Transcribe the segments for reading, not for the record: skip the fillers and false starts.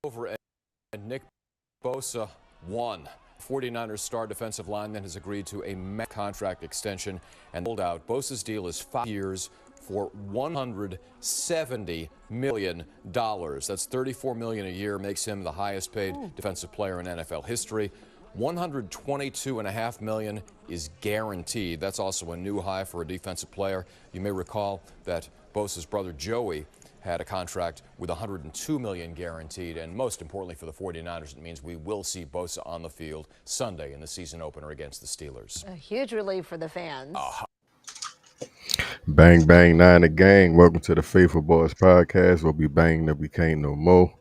Over and Nick Bosa won. 49ers star defensive lineman has agreed to a contract extension and pulled out. Bosa's deal is 5 years for $170 million. That's $34 million a year, makes him the highest paid defensive player in NFL history. $122.5 million is guaranteed. That's also a new high for a defensive player. You may recall that Bosa's brother Joey had a contract with $102 million guaranteed, and most importantly for the 49ers, it means we will see Bosa on the field Sunday in the season opener against the Steelers. A huge relief for the fans. Bang, bang, Niner gang. Welcome to the Faithful Boys podcast. We'll be banging that we can't no more.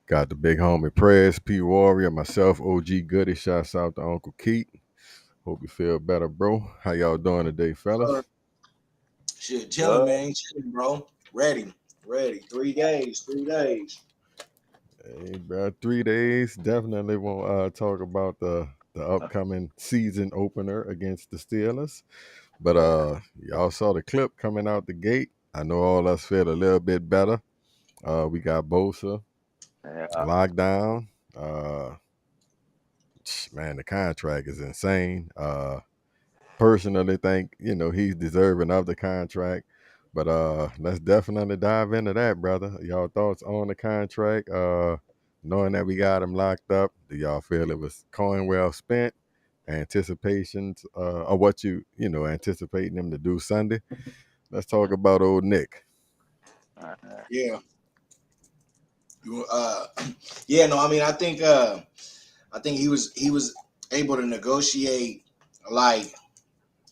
Got the big homie Prez, P Warrior, myself, OG Goody. Shouts out to Uncle Keith. Hope you feel better, bro. How y'all doing today, fellas? Shit, chilling, man. Chilling, bro. Ready. 3 days. Hey, bro, 3 days. Definitely won't talk about the upcoming season opener against the Steelers. But y'all saw the clip coming out the gate. I know all us feel a little bit better. We got Bosa locked down. Man, the contract is insane. Personally think, he's deserving of the contract. But let's definitely dive into that, brother. Y'all thoughts on the contract? Knowing that we got him locked up, do y'all feel it was coin well spent? Anticipations of what anticipating him to do Sunday? Let's talk about old Nick. Yeah. I think he was able to negotiate like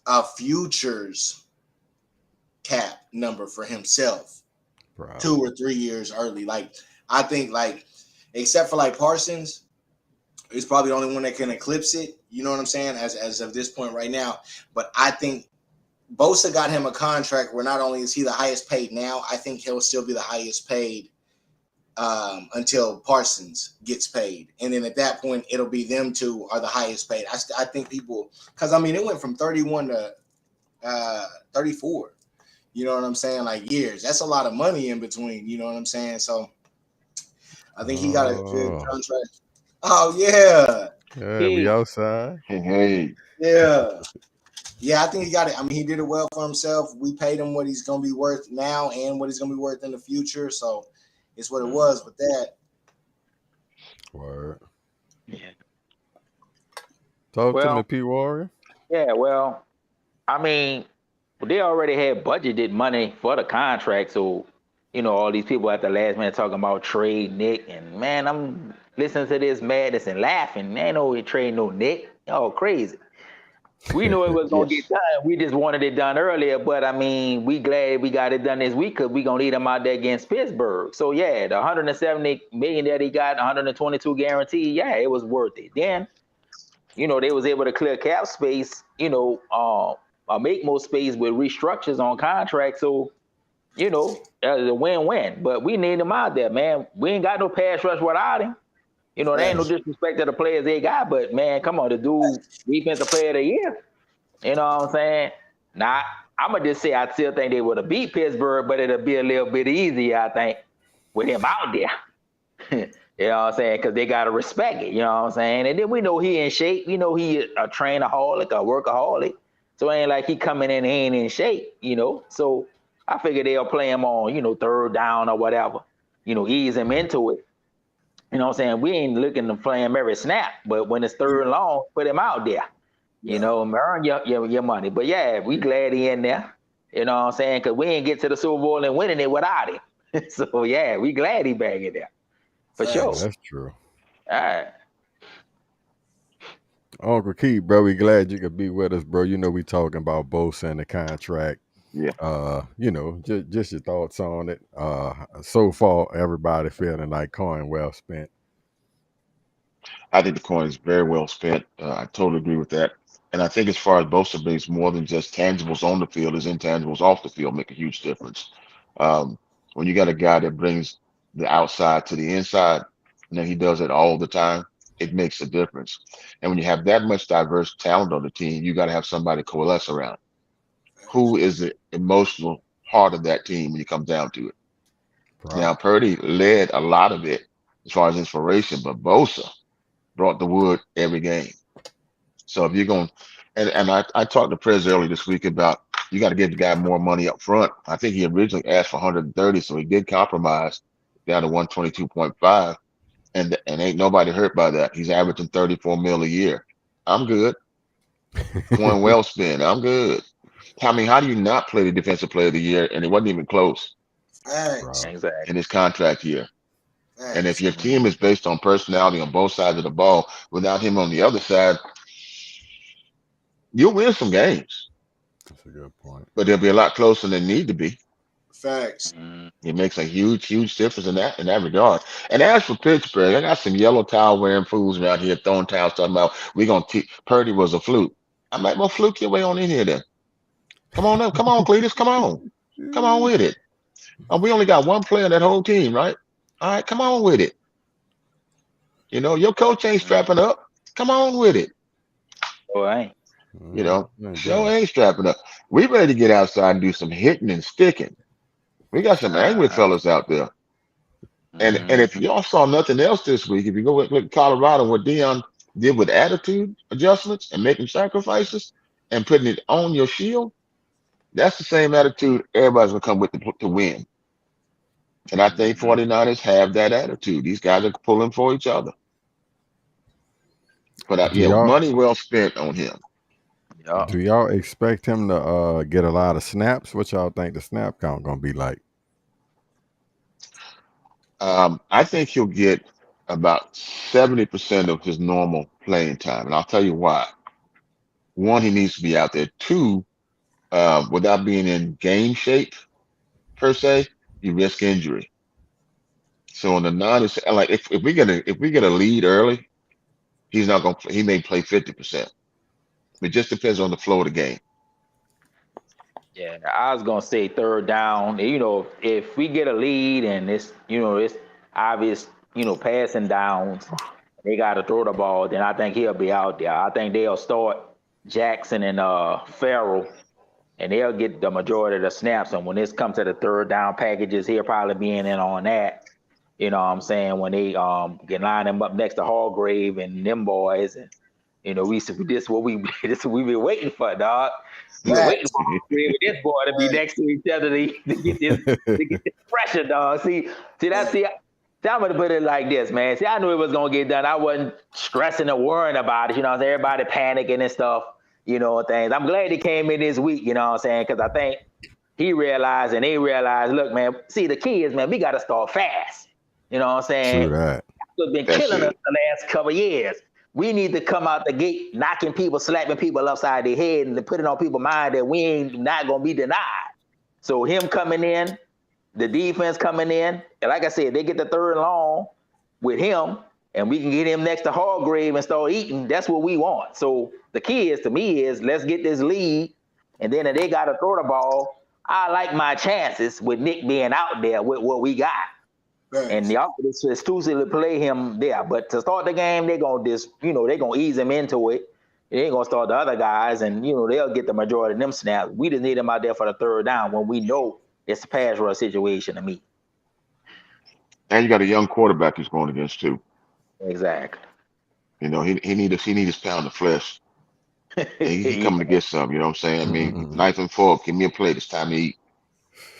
a futures cap number for himself, probably 2 or 3 years early. Like I think, like except for like Parsons, he's probably the only one that can eclipse it. You know what I'm saying? As of this point right now, but I think Bosa got him a contract where not only is he the highest paid now, I think he'll still be the highest paid until Parsons gets paid. And then at that point, it'll be them two are the highest paid. I think people, because, it went from 31 to 34. You know what I'm saying? Like years. That's a lot of money in between. You know what I'm saying? So I think he got a good contract. Oh, yeah. Yeah, we outside. Hey. Yeah. Yeah, I think he got it. He did it well for himself. We paid him what he's going to be worth now and what he's going to be worth in the future. So it's what it was with that. Word. Yeah. Talk to me, P Warrior. Yeah, well, they already had budgeted money for the contract. So, all these people at the last minute talking about trade Nick. And, man, I'm listening to this madness and laughing. Man, no trade no Nick. Y'all crazy. We knew it was going to get done. We just wanted it done earlier. But, we glad we got it done this week because we're going to need him out there against Pittsburgh. So, yeah, the $170 million that he got, 122 guaranteed, yeah, it was worth it. Then, they was able to clear cap space, make more space with restructures on contracts. So, it's a win-win. But we need him out there, man. We ain't got no pass rush without him. There ain't no disrespect to the players they got, but, man, come on, the dude, defensive player of the year. You know what I'm saying? Now, I'm going to just say I still think they would have beat Pittsburgh, but it'll be a little bit easier, I think, with him out there. You know what I'm saying? Because they got to respect it, you know what I'm saying? And then we know he in shape. We know he a trainaholic, a workaholic. So it ain't like he coming in and he ain't in shape, So I figure they'll play him on, third down or whatever, ease him into it. You know what I'm saying? We ain't looking to play him every snap, but when it's third and long, put him out there. Earn your money. But, yeah, we glad he in there. You know what I'm saying? Because we ain't get to the Super Bowl and winning it without him. So, yeah, we glad he back in there. For sure. That's true. All right. Uncle Keith, bro, we glad you could be with us, bro. We talking about Bosa and the contract. Yeah. Just your thoughts on it. So far, everybody feeling like coin well spent. I think the coin is very well spent. I totally agree with that. And I think as far as Bosa brings more than just tangibles on the field, his intangibles off the field make a huge difference. When you got a guy that brings the outside to the inside, and then he does it all the time, it makes a difference. And when you have that much diverse talent on the team, you got to have somebody coalesce around. Who is the emotional heart of that team when you come down to it? Now, Right. Purdy led a lot of it as far as inspiration, but Bosa brought the wood every game. So if you're going, and I talked to Prez earlier this week about you got to give the guy more money up front. I think he originally asked for 130, so he did compromise down to 122.5, and ain't nobody hurt by that. He's averaging 34 mil a year. I'm good. Coin well spent. I'm good. I mean, how do you not play the defensive player of the year? And it wasn't even close Facts. Bro. Exactly. in his contract year. And if Facts. your team is based on personality on both sides of the ball, without him on the other side, you'll win some games, That's a good point. but they'll be a lot closer than they need to be. Facts. Mhm. It makes a huge, huge difference in that regard. And as for Pittsburgh, I got some yellow towel wearing fools around here throwing towels talking about we gonna Purdy was a fluke. I'm like, well, fluke your way on in here then. Come on up, come on, Cletus, come on with it. We only got one player in that whole team, right? All right, come on with it. Your coach ain't strapping up. Come on with it. All right. Show Yeah. ain't strapping up. We ready to get outside and do some hitting and sticking. We got some angry Uh, fellas out there. And if mhm. y'all saw nothing else this week, if you go look at Colorado, what Dion did with attitude adjustments and making sacrifices and putting it on your shield, that's the same attitude everybody's gonna come with to win. And I think Mhm. 49ers have that attitude. These guys are pulling for each other. But Do yeah, y'all money well spent on him. Yeah. do y'all expect him to get a lot of snaps? What y'all think the snap count gonna be like? I think he'll get about 70% of his normal playing time, and I'll tell you why. One, he needs to be out there. Two, without being in game shape per se, you risk injury. So on the non, it's like if we get a lead early, he's not gonna he may play 50%. It just depends on the flow of the game. Yeah, I was gonna say third down. If we get a lead and it's obvious, passing downs, they got to throw the ball. Then I think he'll be out there. I think they'll start Jackson and Farrell, and they'll get the majority of the snaps. And when this comes to the third down packages, he'll probably be in on that. You know what I'm saying? When they get line him up next to Hargrave and them boys, and this what we this what we been waiting for, dog. We been waiting Facts. for Hargrave and this boy to be Right. next to each other to get this pressure, dog. See, I'm gonna put it like this, man. See, I knew it was gonna get done. I wasn't stressing or worrying about it. You know what I'm saying? Everybody panicking and stuff, things. I'm glad he came in this week, you know what I'm saying? Because I think he realized and they realized, look, man, see the key is, man, we gotta start fast. You know what I'm saying? True that. What's been That's killing us it. the last couple of years. We need to come out the gate knocking people, slapping people upside their head, and putting on people's mind that we ain't not gonna be denied. So him coming in, the defense coming in, and like I said, they get the third and long with him, and we can get him next to Hargrave and start eating. That's what we want. So the key is to me is let's get this lead, and then if they got to throw the ball, I like my chances with Nick being out there with what we got. And Facts. the offense exclusively play him there. But to start the game, they're gonna ease him into it. They ain't gonna start the other guys, and they'll get the majority of them snaps. We just need them out there for the third down when we know it's a pass rush situation to me. And you got a young quarterback he's going against too. Exactly. He need his pound of flesh. He Yeah. coming to get some. You know what I'm saying? I mean, Mhm. knife and fork. Give me a plate. It's time to eat.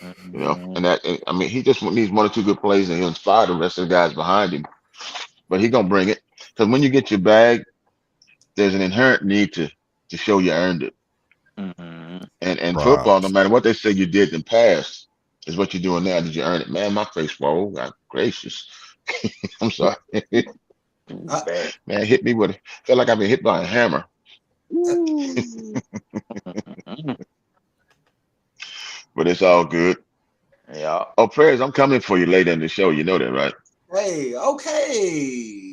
Mhm. And I mean, he just needs one or two good plays, and he'll inspire the rest of the guys behind him. But he gonna bring it because when you get your bag, there's an inherent need to show you earned it. Mhm. And football, no Props. matter what they say you did in the past, is what you're doing now. Did you earn it? Man, my face rolled. God gracious. I'm sorry. I, Bad. Man, hit me with felt like I've been hit by a hammer. Ooh. Mhm. But it's all good. Yeah. Oh, prayers, I'm coming for you later in the show. You know that, right? Hey, okay.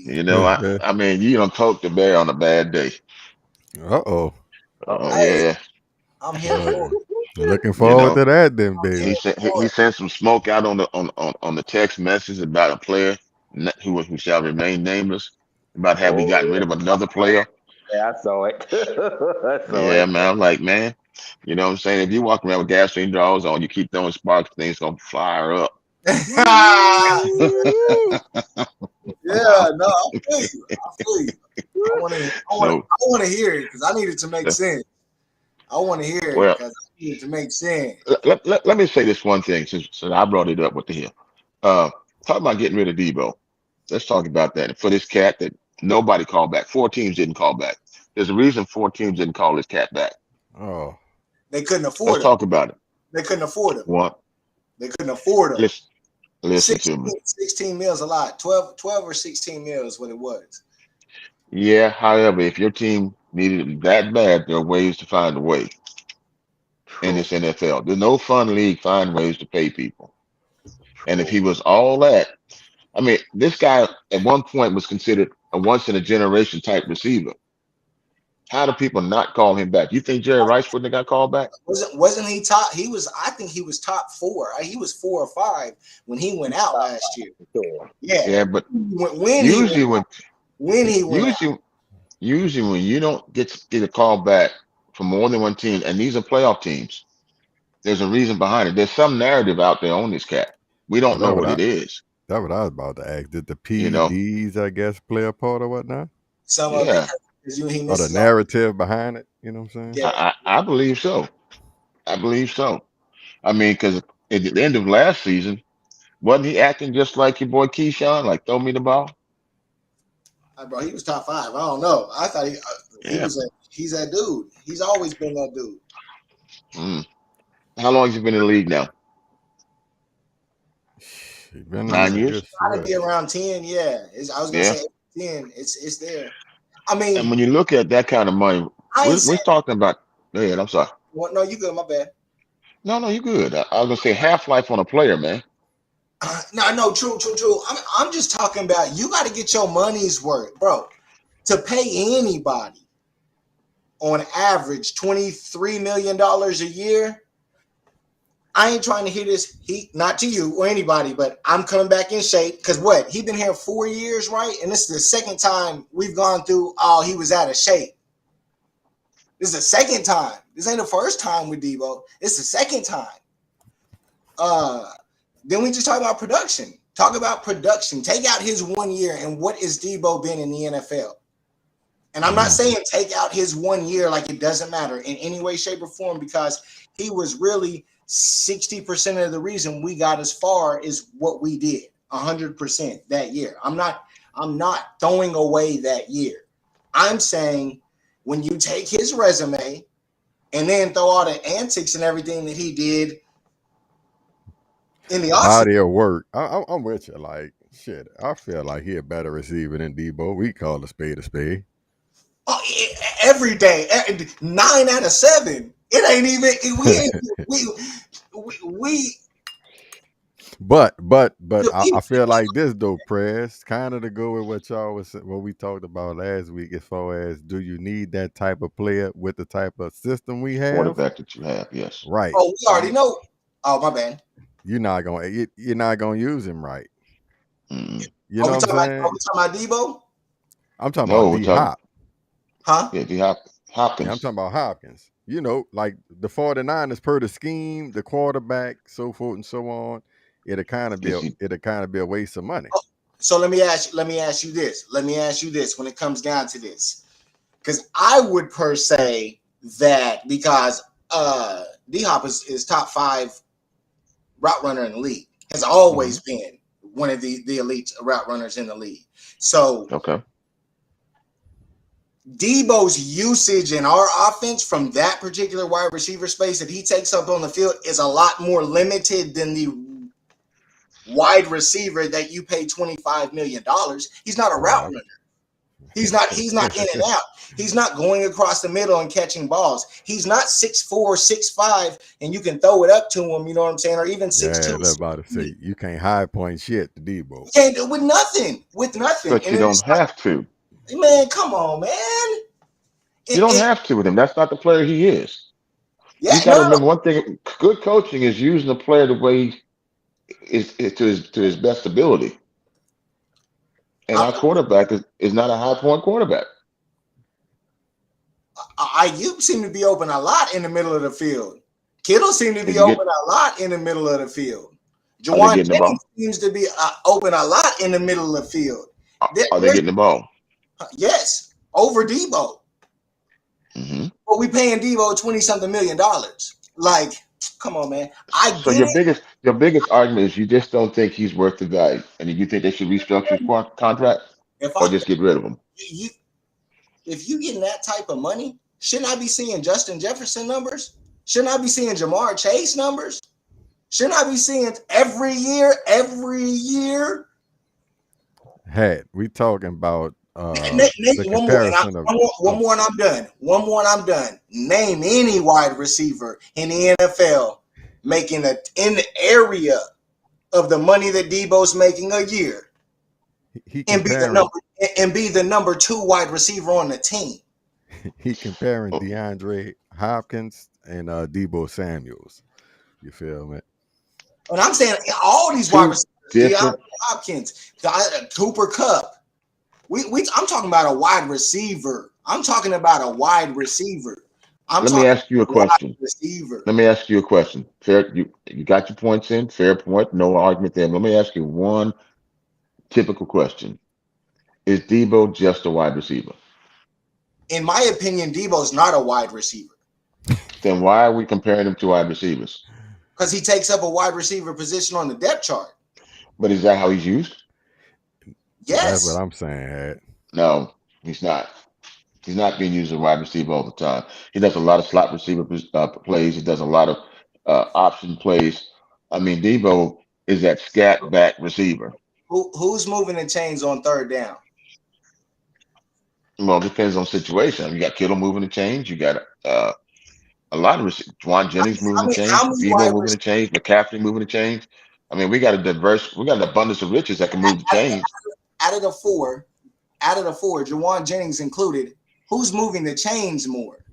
You know, I mean, you don't poke the bear on a bad day. Uh-oh. Oh Hey, yeah, I'm here for it. Looking you forward know, to that then, I'm baby. he here sent for he it. sent some smoke out on the text message about a player who shall remain nameless, about have we gotten rid Oh, of another player. yeah, I saw it. I saw Yeah, it. man. I'm like, man, you know what I'm saying? If you walk around with gasoline draws on, you keep throwing sparks, things gonna fire up. Woo! Yeah, no, I feel you. I feel you. So, I want to hear it because I need it to make the- sense. I want to hear it well, because I need it to make sense. let me say this one thing since I brought it up with the hill. Uh, talk about getting rid of Debo. Let's talk about that. For this cat that nobody called back, 4 teams didn't call back. There's a reason 4 teams didn't call this cat back. Oh, They couldn't Let's afford him. talk about it. They couldn't afford him. One, They couldn't afford him. listen to me. 16 mils a lot. 12 or 16 mils is what it was. Yeah, however, if your team needed it that bad, there are ways to find a way in this NFL. There's no fun league, find ways to pay people. And if he was all that, I mean, this guy at one point was considered a once in a generation type receiver. How do people not call him back? You think Jerry Rice wouldn't have got called back? Wasn't he top? He was. I think he was top 4. He was 4 or 5 when he went out last year. Sure. Yeah. Yeah, but When usually he went out. usually when you don't get a call back from more than one team, and these are playoff teams, there's a reason behind it. There's some narrative out there on this cat. We well, don't know what it is. that's what I was about to ask. Did the You know, PEDs, I guess, play a part or whatnot? Some of it yeah, because he Or the misses all. narrative behind it? You know what I'm saying? Yeah. I believe so. I believe so. I mean, because at the end of last season, wasn't he acting just like your boy Keyshawn, like throw me the ball? Bro, he was top 5. I don't know. I thought he Yeah. he's that dude. He's always been that dude. Mm. How long has he been in the league now? He's been in 9 a years. good Gotta be stretch. around 10. Yeah. I was gonna Yeah. say 10. It's there. I And mean, when you look at that kind of money, I ain't we're saying talking about. Go ahead. I'm sorry. well, no, you good, my bad. No, you're good. I was gonna say half life on a player, man. No, true. I'm just talking about you got to get your money's worth, bro. To pay anybody on average $23 million a year. I ain't trying to hear this heat, not to you or anybody, but I'm coming back in shape because what? He been here 4 years, right? And this is the second time we've gone through. Oh, he was out of shape. This is the second time. This ain't the first time with Debo. It's the second time. Then we just talk about production. Talk about production. Take out his 1 year and what is Debo been in the NFL? And I'm not saying take out his 1 year like it doesn't matter in any way, shape, or form because he was really 60% of the reason we got as far as what we did, 100% that year. I'm not throwing away that year. I'm saying when you take his resume and then throw all the antics and everything that he did in the offseason. Body of work. I'm with you. Like, shit, I feel like he a better receiver than Debo. We call a spade a spade. Oh, every day, 9 out of 7. It ain't even we. But I feel like this though, Press, kind of to go with what we talked about last week as far as do you need that type of player with the type of system we have? Quarterback that you have, yes. Right. Oh, we already know. Oh, my bad. You're not gonna use him right. Mm. You know what I'm saying? Are we talking about Debo? I'm talking No, about we're D talking. Hop. Huh? Yeah, D Yeah, Hopkins. I'm talking about Hopkins. You know, like the 49ers per the scheme, the quarterback, so forth and so on. It'll kind of be a waste of money. So let me ask you this. Let me ask you this when it comes down to this. Because I would per se that because D Hop is top 5 route runner in the league. Has always been one of the elite route runners in the league. So Okay. Debo's usage in our offense from that particular wide receiver space that he takes up on the field is a lot more limited than the wide receiver that you pay $25 million. He's not a route runner. He's not in and out. He's not going across the middle and catching balls. He's not 6'4", 6'5", and you can throw it up to him, you know what I'm saying? Or even 6'2". Yeah, that's about to say you can't high point shit to Debo. You can't do it with nothing. But And you don't have to. Man, come on, man. You don't have to with him. That's not the player he is. Yeah, You got to remember one thing: good coaching is using the player the way is to his best ability. And our quarterback is not a high point quarterback. Ayuk seemed to be open a lot in the middle of the field. Kittle seemed to be open a lot in the middle of the field. Juwan Jennings seems to be open a lot in the middle of the field. Are they getting the ball? Yes, over Debo. Mm-hmm. But we paying Debo $20-something million. Like, come on, man. So your biggest argument is you just don't think he's worth the value, and you think they should restructure his contract, or just get rid of him. If you getting that type of money, shouldn't I be seeing Justin Jefferson numbers? Shouldn't I be seeing Jamar Chase numbers? Shouldn't I be seeing every year? Hey, we talking about one more and I'm done. Name any wide receiver in the NFL making in the area of the money that Debo's making a year, and be the number 2 wide receiver on the team. He comparing DeAndre Hopkins and Debo Samuels. You feel me? And I'm saying all these wide receivers, DeAndre Hopkins, Cooper Kupp. I'm talking about a wide receiver. Let me ask you a question. Fair, you got your points in. Fair point. No argument there. Let me ask you one typical question. Is Debo just a wide receiver? In my opinion, Debo's not a wide receiver. Then why are we comparing him to wide receivers? Because he takes up a wide receiver position on the depth chart. But is that how he's used? Yes. That's what I'm saying, Ed. No, he's not. He's not being used as a wide receiver all the time. He does a lot of slot receiver plays. He does a lot of option plays. I mean, Debo is that scat back receiver. Who's moving the chains on third down? Well, it depends on situation. You got Kittle moving the chains. You got a lot of Juwan Jennings moving the chains. Debo moving the chains. McCaffrey moving the chains. I mean, we got an abundance of riches that can move the chains. Out of the four, Juwan Jennings included, who's moving the chains more?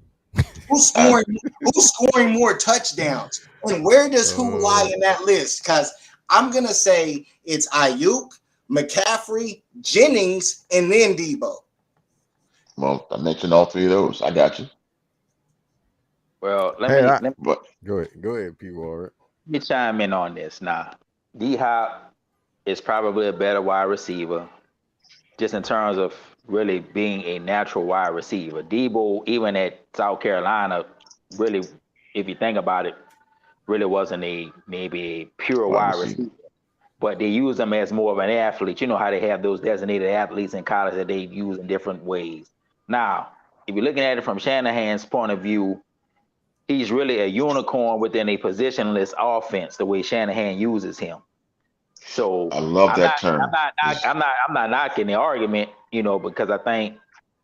Who's scoring more touchdowns? And where does who lie in that list? Because I'm gonna say it's Ayuk, McCaffrey, Jennings, and then Debo. Well, I mentioned all 3 of those. I got you. Well, let me go ahead, P. Warren. Let me chime in on this now. D-Hop is probably a better wide receiver, just in terms of really being a natural wide receiver. Debo, even at South Carolina, really, if you think about it, really wasn't maybe a pure wide receiver. But they use him as more of an athlete. You know how they have those designated athletes in college that they use in different ways. Now, if you're looking at it from Shanahan's point of view, he's really a unicorn within a positionless offense, the way Shanahan uses him. So I love that term. I'm not knocking the argument, because I think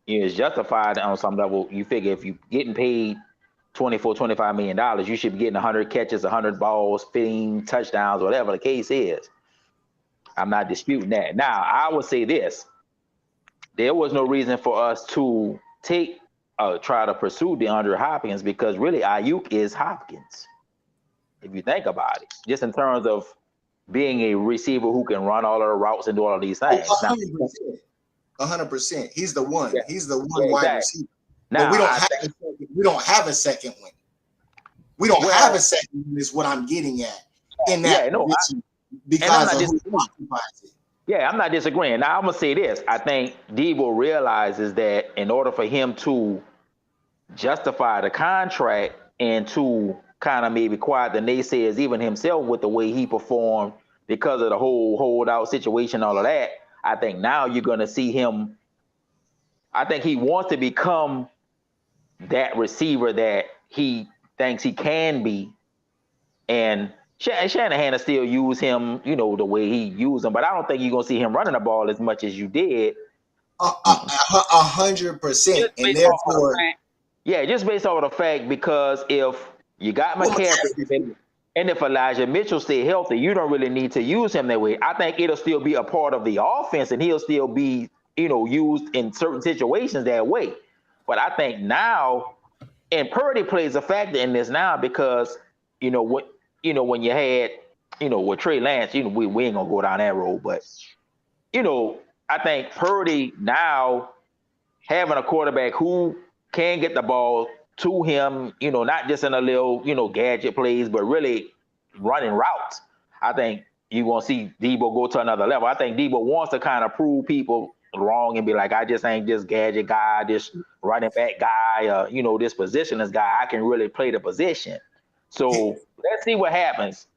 it's justified on some level. You figure if you're getting paid $24-25 million, you should be getting 100 catches, 100 balls, 15 touchdowns, whatever the case is. I'm not disputing that. Now, I would say this: there was no reason for us to try to pursue DeAndre Hopkins, because really Ayuk is Hopkins, if you think about it, just in terms of being a receiver who can run all of the routes and do all of these things. 100%. He's the one. Yeah. He's the one wide receiver. Now, but we don't have a second one. We don't have a second one is what I'm getting at in that position, because of who occupies it. Yeah, I'm not disagreeing. Now, I'm going to say this. I think Debo realizes that in order for him to justify the contract and to kind of maybe quiet the naysayers, even himself, with the way he performed because of the whole holdout situation, all of that, I think now you're going to see him. I think he wants to become that receiver that he thinks he can be. And Shanahan will still use him, the way he used him, but I don't think you're going to see him running the ball as much as you did 100%, Just and based off of the therefore, fact, yeah, just based off of the fact because if you got well, McCaffrey and if Elijah Mitchell stay healthy, you don't really need to use him that way. I think it'll still be a part of the offense, and he'll still be, used in certain situations that way. But I think now, and Purdy plays a factor in this now because what when you had with Trey Lance, we ain't gonna go down that road, but I think Purdy now having a quarterback who can get the ball to him, not just in a little, gadget plays, but really running routes. I think you're going to see Debo go to another level. I think Debo wants to kind of prove people wrong and be like, I just ain't this gadget guy, this running back guy, this positionless guy. I can really play the position. So let's see what happens.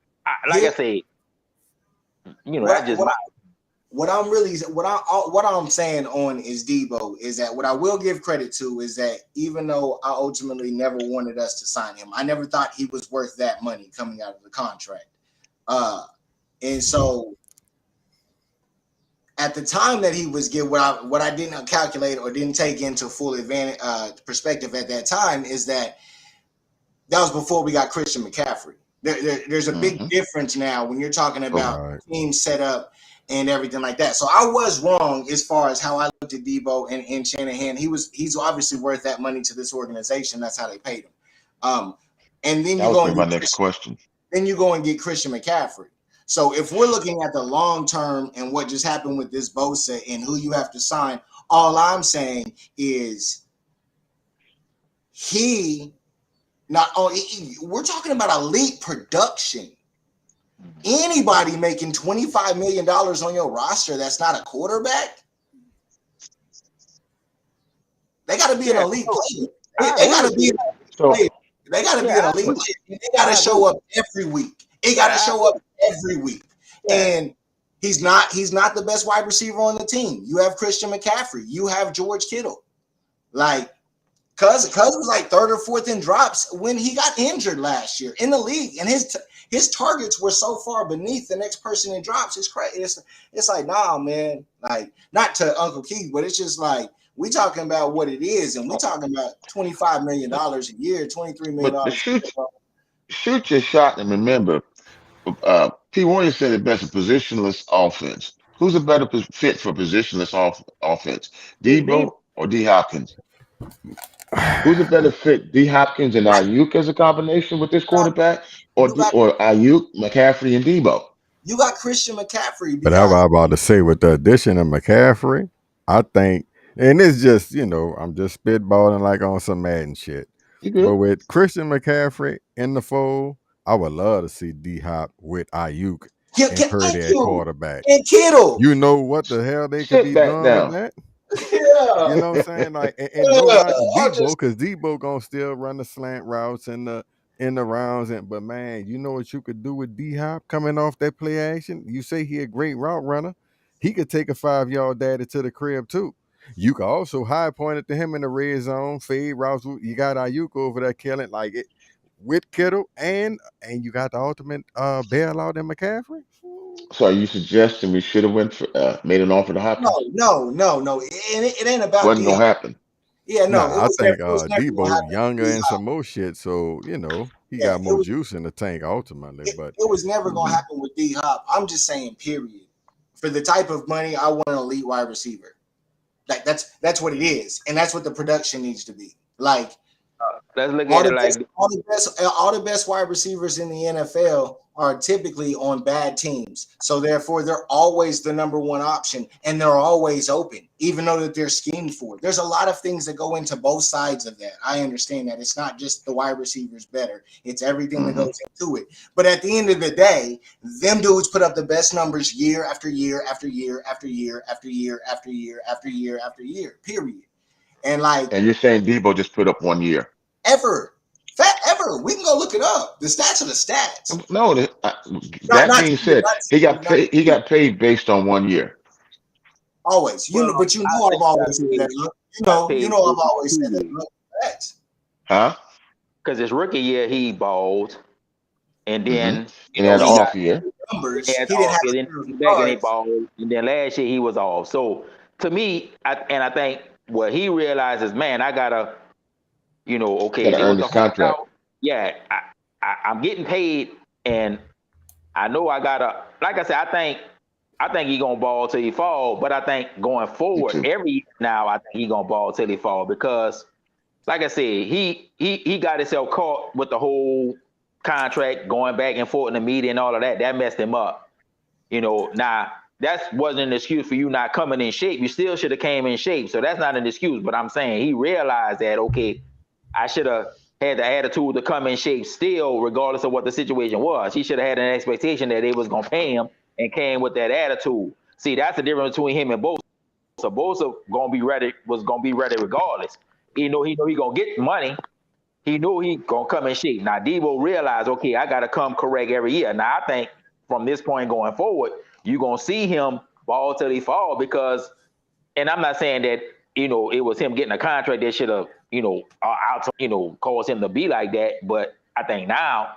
Like I said, that's just what I'm saying on is Debo is that what I will give credit to is that even though I ultimately never wanted us to sign him, I never thought he was worth that money coming out of the contract. And so at the time that he was given, what I didn't calculate or didn't take into full advantage perspective at that time is that was before we got Christian McCaffrey. There's a big difference now when you're talking about team setup and everything like that. So I was wrong as far as how I looked at Debo and Shanahan. He's obviously worth that money to this organization. That's how they paid him. And then that was my next question. Then you go and get Christian McCaffrey. So if we're looking at the long term and what just happened with this Bosa and who you have to sign, all I'm saying is we're talking about elite production. Anybody making $25 million on your roster that's not a quarterback, they got to be an elite player. They got to be an elite player. They got to be an elite player. They got to show up every week. It got to show up every week. And he's not the best wide receiver on the team. You have Christian McCaffrey. You have George Kittle. Like, Cuz was like third or fourth in drops when he got injured last year in the league, and his targets were so far beneath the next person in drops. It's crazy. It's like, nah, man. Like, not to Uncle Keith, but it's just like we talking about what it is, and we talking about $25 million a year, $23 million. But shoot your shot, and remember, P. Warner said it best: a positionless offense. Who's a better fit for positionless offense, Debo or D Hopkins? Who's a better fit, D Hopkins and Ayuk as a combination with this quarterback, or Ayuk, McCaffrey, and Debo? You got Christian McCaffrey. But I was about to say, with the addition of McCaffrey, I think, and it's just, I'm just spitballing like on some Madden shit. But with Christian McCaffrey in the fold, I would love to see D Hop with Ayuk and Purdy at quarterback. And Kittle. You know what the hell they could be doing with that? Yeah. You know what I'm saying? Like, and no not Debo, because Debo gonna still run the slant routes in the rounds. But man, you know what you could do with D Hop coming off that play action? You say he a great route runner. He could take a 5-yard daddy to the crib too. You could also high point it to him in the red zone, fade routes. You got Ayuk over there killing like it with Kittle, and you got the ultimate bailout in McCaffrey. So are you suggesting we should have made an offer to Hopkins? No. It ain't about wasn't gonna happen. Yeah, no. I think Debo younger and some more shit, so he got more juice in the tank ultimately. But it was never gonna happen with D Hop. I'm just saying, period. For the type of money, I want an elite wide receiver. Like that's what it is, and that's what the production needs to be. Like, let's look at it like all the best wide receivers in the NFL are typically on bad teams. So therefore, they're always the number one option, and they're always open, even though that they're schemed for. There's a lot of things that go into both sides of that. I understand that. It's not just the wide receivers better. It's everything that goes into it. But at the end of the day, them dudes put up the best numbers year after year after year after year after year after year after year after year, period. And you're saying Debo just put up 1 year? Ever. We can go look it up. The stats are the stats. No, that being said, he got paid based on 1 year. Always, but I've always said that. I've always said that. Facts. Huh? Because his rookie year he balled, and then he had an off year. Numbers. He didn't have he balled, and then last year he was off. So to me, I think what he realizes, man, I gotta, okay, Gotta they earn want this to hold contract. out. Yeah, I'm getting paid, and I know I gotta. Like I said, I think he gonna ball till he fall. But I think going Me forward, too. every year now, I think he gonna ball till he fall because, like I said, he got himself caught with the whole contract going back and forth in the media and all of that. That messed him up. Now that wasn't an excuse for you not coming in shape. You still should have came in shape. So that's not an excuse. But I'm saying he realized that, okay, I should have had the attitude to come in shape still, regardless of what the situation was. He should have had an expectation that they was gonna pay him and came with that attitude. See, that's the difference between him and Bosa. So Bosa was gonna be ready regardless. He know he gonna get money. He knew he gonna come in shape. Now Debo realized, okay, I gotta come correct every year. Now I think from this point going forward, you're gonna see him ball till he fall because, and I'm not saying that it was him getting a contract that should have out caused him to be like that. But I think now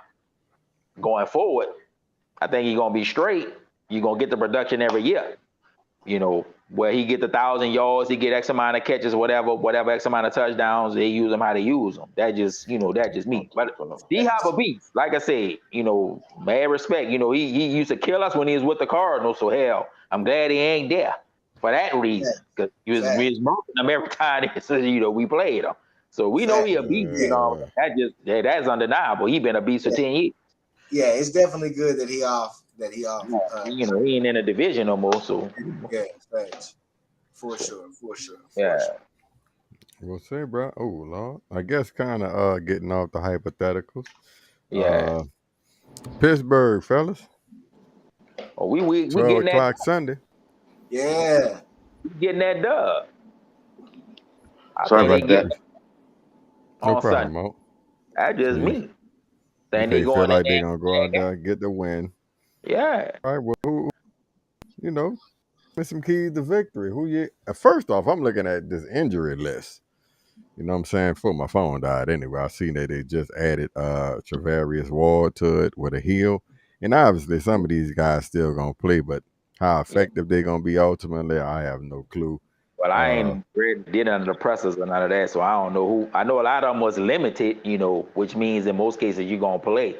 going forward, I think he's gonna be straight. You're gonna get the production every year. Where he get the 1,000 yards, he get X amount of catches, whatever X amount of touchdowns, they use him how they use them. That just me. But D Hop a beast. Like I said, mad respect. He used to kill us when he was with the Cardinals. So hell, I'm glad he ain't there for that reason. Because he was murdering them every time we played him. So we know he a beast, that's undeniable. He been a beast for 10 years. Yeah, it's definitely good that he off. He ain't in a division no more. So yeah, thanks. For sure. Yeah. Sure. We'll see, bro. Oh Lord, I guess kind of getting off the hypotheticals. Yeah. Pittsburgh, fellas. Oh, we 12 getting that. o'clock Sunday. Yeah. We getting that dub. Sorry about that. No problem, Mo. That's just me. Saying they feel like they're gonna go out there and get the win. Yeah. All right. Well, who, with some keys to victory. Who you? First off, I'm looking at this injury list. You know what I'm saying? Before my phone died anyway, I seen that they just added Travarius Ward to it with a heel. And obviously some of these guys still gonna play, but how effective they're gonna be ultimately, I have no clue. Well, I ain't did none of the pressers or none of that, so I don't know who. I know a lot of them was limited, which means in most cases you're gonna play.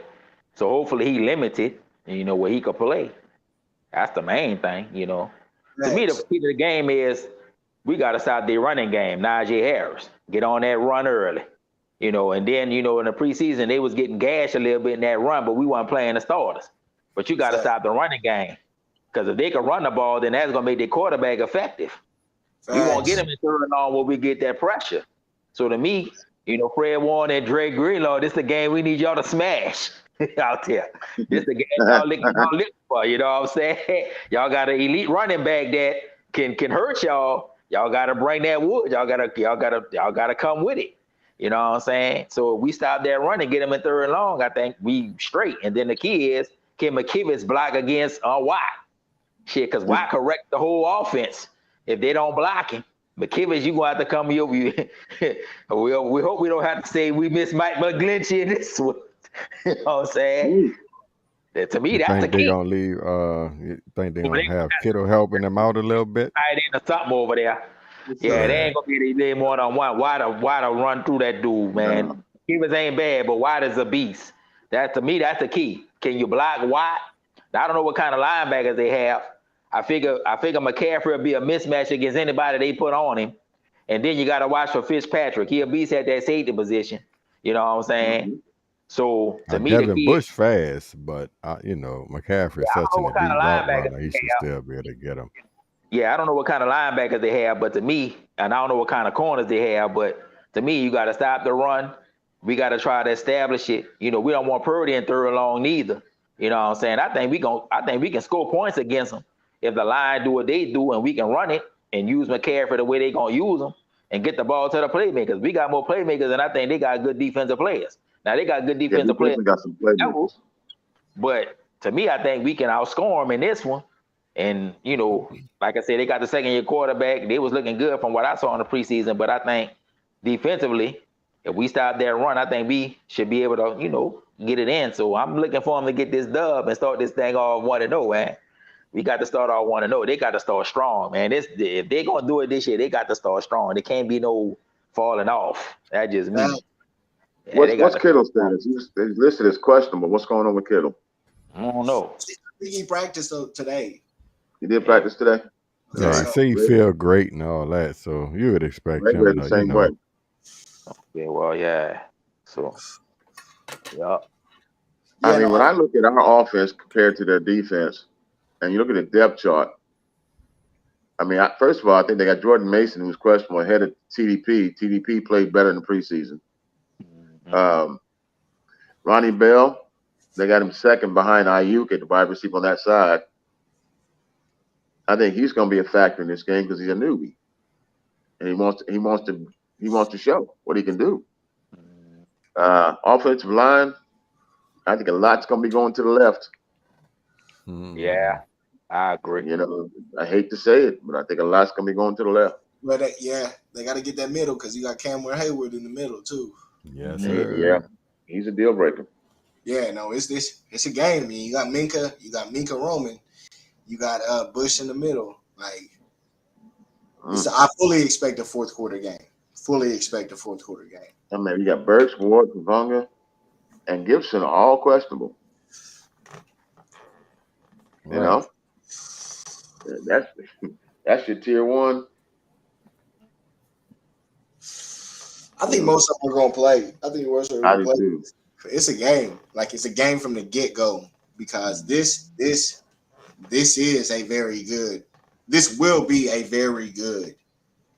So hopefully he limited, where he could play. That's the main thing, To me, the key to the game is we got to stop their running game. Najee Harris, get on that run early, and then, in the preseason, they was getting gashed a little bit in that run, but we weren't playing the starters. But you got to stop the running game because if they can run the ball, then that's going to make their quarterback effective. We won't get him in third and long when we get that pressure. So to me, Fred Warner and Dre Greenlaw, this is the game we need y'all to smash out there. This is the game y'all looking for, you know what I'm saying? Y'all got an elite running back that can hurt y'all. Y'all gotta bring that wood. Y'all gotta come with it. You know what I'm saying? So if we stop that run and get him in third and long, I think we straight. And then the key is, can McKivitz block against Watt? Shit, because Watt correct the whole offense. If they don't block him, McKivitz, you gonna have to come here. We hope we don't have to say we miss Mike McGlinchey in this one. You know what I'm saying? To me, that's the key. They gonna leave? You think they gonna have Kittle helping them out a little bit? Tight end or something over there. Yeah, they ain't gonna be able to one on one. Why to run through that dude, man? McKivitz ain't bad, but Watt is a beast. To me, that's the key. Can you block Watt? I don't know what kind of linebackers they have. I figure McCaffrey will be a mismatch against anybody they put on him. And then you got to watch for Fitzpatrick. He a beast at that safety position. You know what I'm saying? Mm-hmm. So to me, Devin Bush fast, but McCaffrey is such an elite route runner. He should still be able to get him. Yeah, I don't know what kind of linebackers they have, but to me, and I don't know what kind of corners they have, but to me, you got to stop the run. We got to try to establish it. We don't want Purdy in third and long neither. You know what I'm saying? I think we can score points against them if the line do what they do and we can run it and use McCaffrey the way they gonna use them and get the ball to the playmakers. We got more playmakers, and I think they got good defensive players. Now they got good defensive players, got some playmakers. But to me, I think we can outscore them in this one. And like I said, they got the second-year quarterback. They was looking good from what I saw in the preseason. But I think defensively, if we stop that run, I think we should be able to, get it in. So I'm looking for them to get this dub and start this thing off 1-0, man. We got to start off 1-0. They got to start strong, man. If they're gonna do it this year, they got to start strong. There can't be no falling off. That's just me. Fact. Yeah, they got What's to Kittle's start strong. status? He's listed as questionable. What's going on with Kittle? I don't know. I think he practiced today. He did practice today. I Yeah, think he so. say he feel great and all that, so you would expect Ray him the to, same way. Yeah, well, yeah. So, yeah. Yeah, I mean, no, when I look at our offense compared to their defense, and you look at the depth chart, I mean, first of all, I think they got Jordan Mason, who's questionable, ahead of TDP. TDP played better in the preseason. Ronnie Bell, they got him second behind Ayuk at the wide receiver on that side. I think he's going to be a factor in this game because he's a newbie, and he wants to show what he can do. Offensive line, I think a lot's going to be going to the left. Yeah, I agree. You know, I hate to say it, but I think a lot's going to be going to the left. but they got to get that middle because you got Cameron Hayward in the middle too. Yes, And sir. yeah, he's a deal breaker. Yeah, no, it's a game. I mean, you got Minka Roman, you got Bush in the middle. Like, I fully expect a fourth quarter game. I mean, you got Burks, Ward, Kavunga, and Gibson all questionable. You know, that's your tier one. I think most of them are going to play. I think most of them are going to play. Do. It's a game. Like, it's a game from the get go because this is a very good. This will be a very good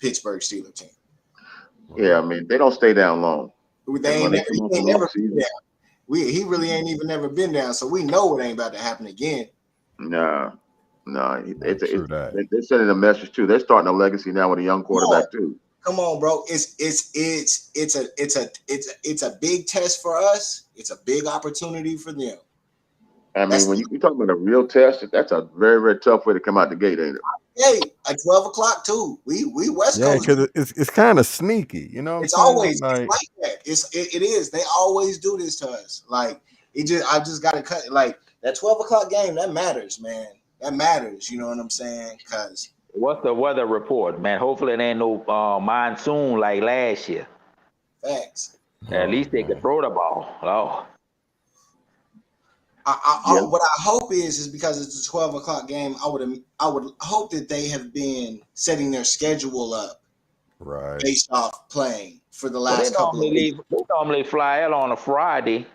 Pittsburgh Steelers team. Yeah, I mean, they don't stay down long. He ain't never been down. He really ain't even never been down, so we know it ain't about to happen again. No, they're True sending a message too. They're starting a legacy now with a young quarterback too. Come on, bro. It's a big test for us. It's a big opportunity for them. I mean, when you talk about a real test, that's a very, very tough way to come out the gate, ain't it? Hey, at 12 o'clock too. We West Coast. Yeah, because it's kind of sneaky, you know. It's always like that. It is. They always do this to us. Like I just got to cut. Like that 12 o'clock game, that matters, man. That matters. You know what I'm saying? Because what's the weather report, man? Hopefully it ain't no monsoon like last year. Facts. At least they could throw the ball. Oh. What I hope is because it's a 12 o'clock game, I would hope that they have been setting their schedule up based off playing for the last couple of weeks. They normally fly out on a Friday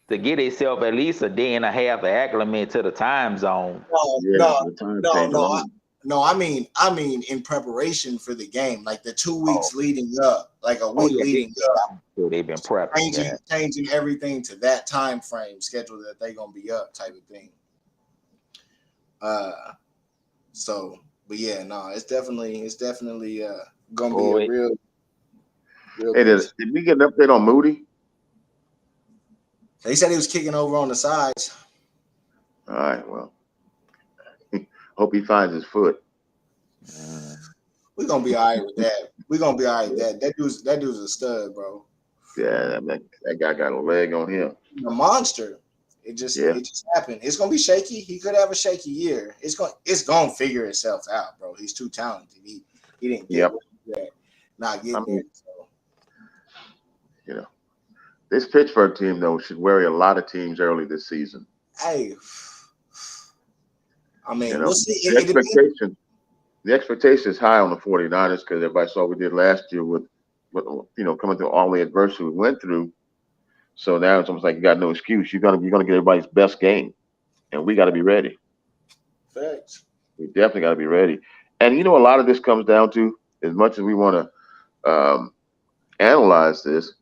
to get themselves at least a day and a half to acclimate to the time zone. No, I mean in preparation for the game, like the 2 weeks leading up, like a week leading up. So they've been prepping, changing everything to that time frame schedule that they're gonna be up, type of thing. But yeah, no, it's definitely gonna be a real. Hey, did we get an update on Moody? They said he was kicking over on the sides. All right, well, hope he finds his foot. We're gonna be all right with that. We're gonna be all right with that. That dude's a stud, bro. Yeah, that guy got a leg on him. A monster. It just happened. It's gonna be shaky. He could have a shaky year. It's gonna figure itself out, bro. He's too talented. He didn't get that. Not getting it. So. You know, this Pittsburgh team though should worry a lot of teams early this season. Hey, I mean, we'll see. The expectation is high on the 49ers because everybody saw what we did last year with coming through all the adversity we went through. So now it's almost like you got no excuse. You're gonna get everybody's best game, and we got to be ready. Thanks. We definitely got to be ready. And a lot of this comes down to, as much as we want to analyze this,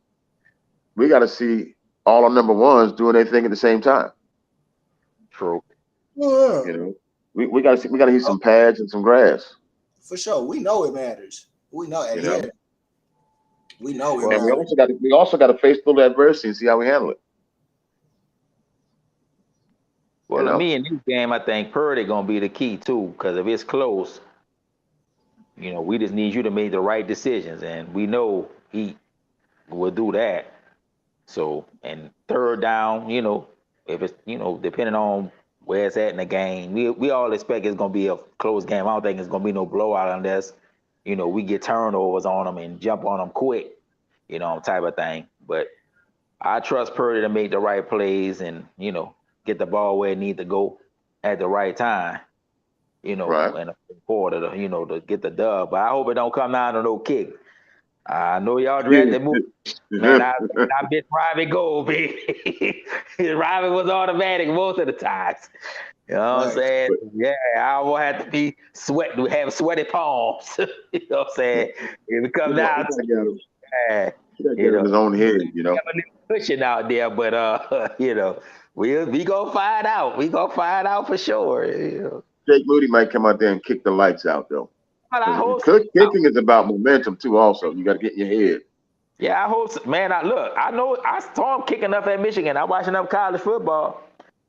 we got to see all our number ones doing their thing at the same time. True. Yeah. We got to hit some pads and some grass. For sure, we know it matters. We know it. We know it. And we also got to face a little adversity and see how we handle it. Well, to me in this game, I think Purdy gonna be the key too, because if it's close, we just need you to make the right decisions, and we know he will do that. So, and third down, if it's depending on where it's at in the game. We all expect it's gonna be a close game. I don't think it's gonna be no blowout unless, we get turnovers on them and jump on them quick, type of thing. But I trust Purdy to make the right plays and, get the ball where it needs to go at the right time, Right. in the quarter to get the dub. But I hope it don't come down to no kick. I know y'all dread the move. Man, I miss Robbie Gold, baby. Robbie was automatic most of the times. You know what I'm Right. saying? Yeah, I won't have to be have sweaty palms. You know what I'm saying? If it comes down to He got to get in his own head, you know. have a little cushion out there, but we gonna find out. We gonna find out for sure. Jake Moody might come out there and kick the lights out, though. But I hope Kicking is about momentum too. Also, you got to get in your head. Yeah, I hope so. Man, I know I saw him kicking up at Michigan. I watched enough college football.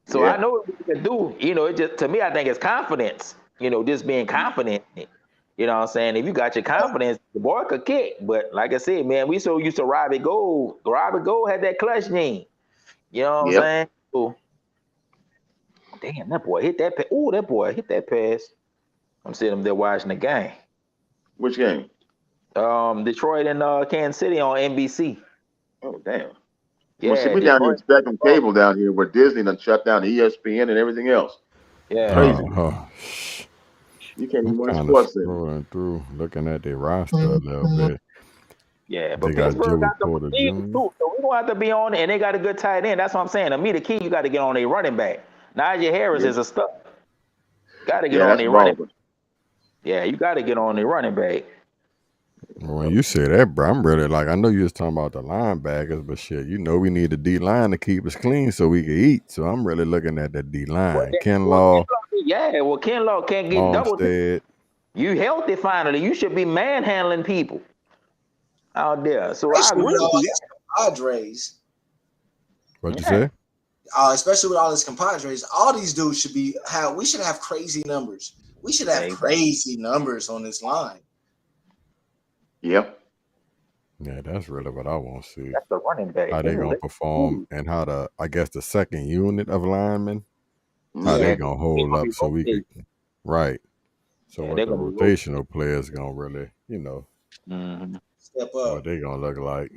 So Yeah. I know what he can do. It just, to me, I think it's confidence. Just being confident in it. You know what I'm saying? If you got your confidence, the boy could kick. But like I said, man, we so used to Robbie Gold. Robbie Gold had that clutch gene. You know what I'm Yep. saying? So, damn, that boy hit that pass. Oh, that boy hit that pass. I'm sitting there watching the game. Which game? Detroit and Kansas City on NBC. Oh, damn. Yeah, Well, see, we down here Detroit. Spectrum Cable down here where Disney done shut down ESPN and everything else. Yeah. Crazy. You can't I'm even watch kind of sports anymore. scrolling through, looking at their roster a little bit. Yeah, but They got Pittsburgh Joey got the Porter receivers Jr. too, so we gonna have to be on it, and they got a good tight end. That's what I'm saying. To me, the key, you got to get on a running back. Najee Harris Yeah. is a stud. Got to get Yeah, on that's a running. wrong. Yeah, you got to get on a running back. When you say that, bro, I'm really like, I know you was talking about the linebackers, but shit, we need a D line to keep us clean so we can eat. So I'm really looking at the D line. Kinlaw, Kinlaw can't get double. Armstead. You healthy finally. You should be manhandling people out there. So I Especially agree with all with you. these compadres, What'd you Yeah. say? especially with all these compadres, all these dudes should be we should have crazy numbers. We should have Exactly. crazy numbers on this line. Yep. Yeah, that's really what I want to see. That's the running back. How they gonna perform and how the second unit of linemen, how Yeah. they gonna hold gonna up be so we could right. So Yeah, what they're the gonna be rotational players gonna really, Mhm. Step what up. they gonna look like.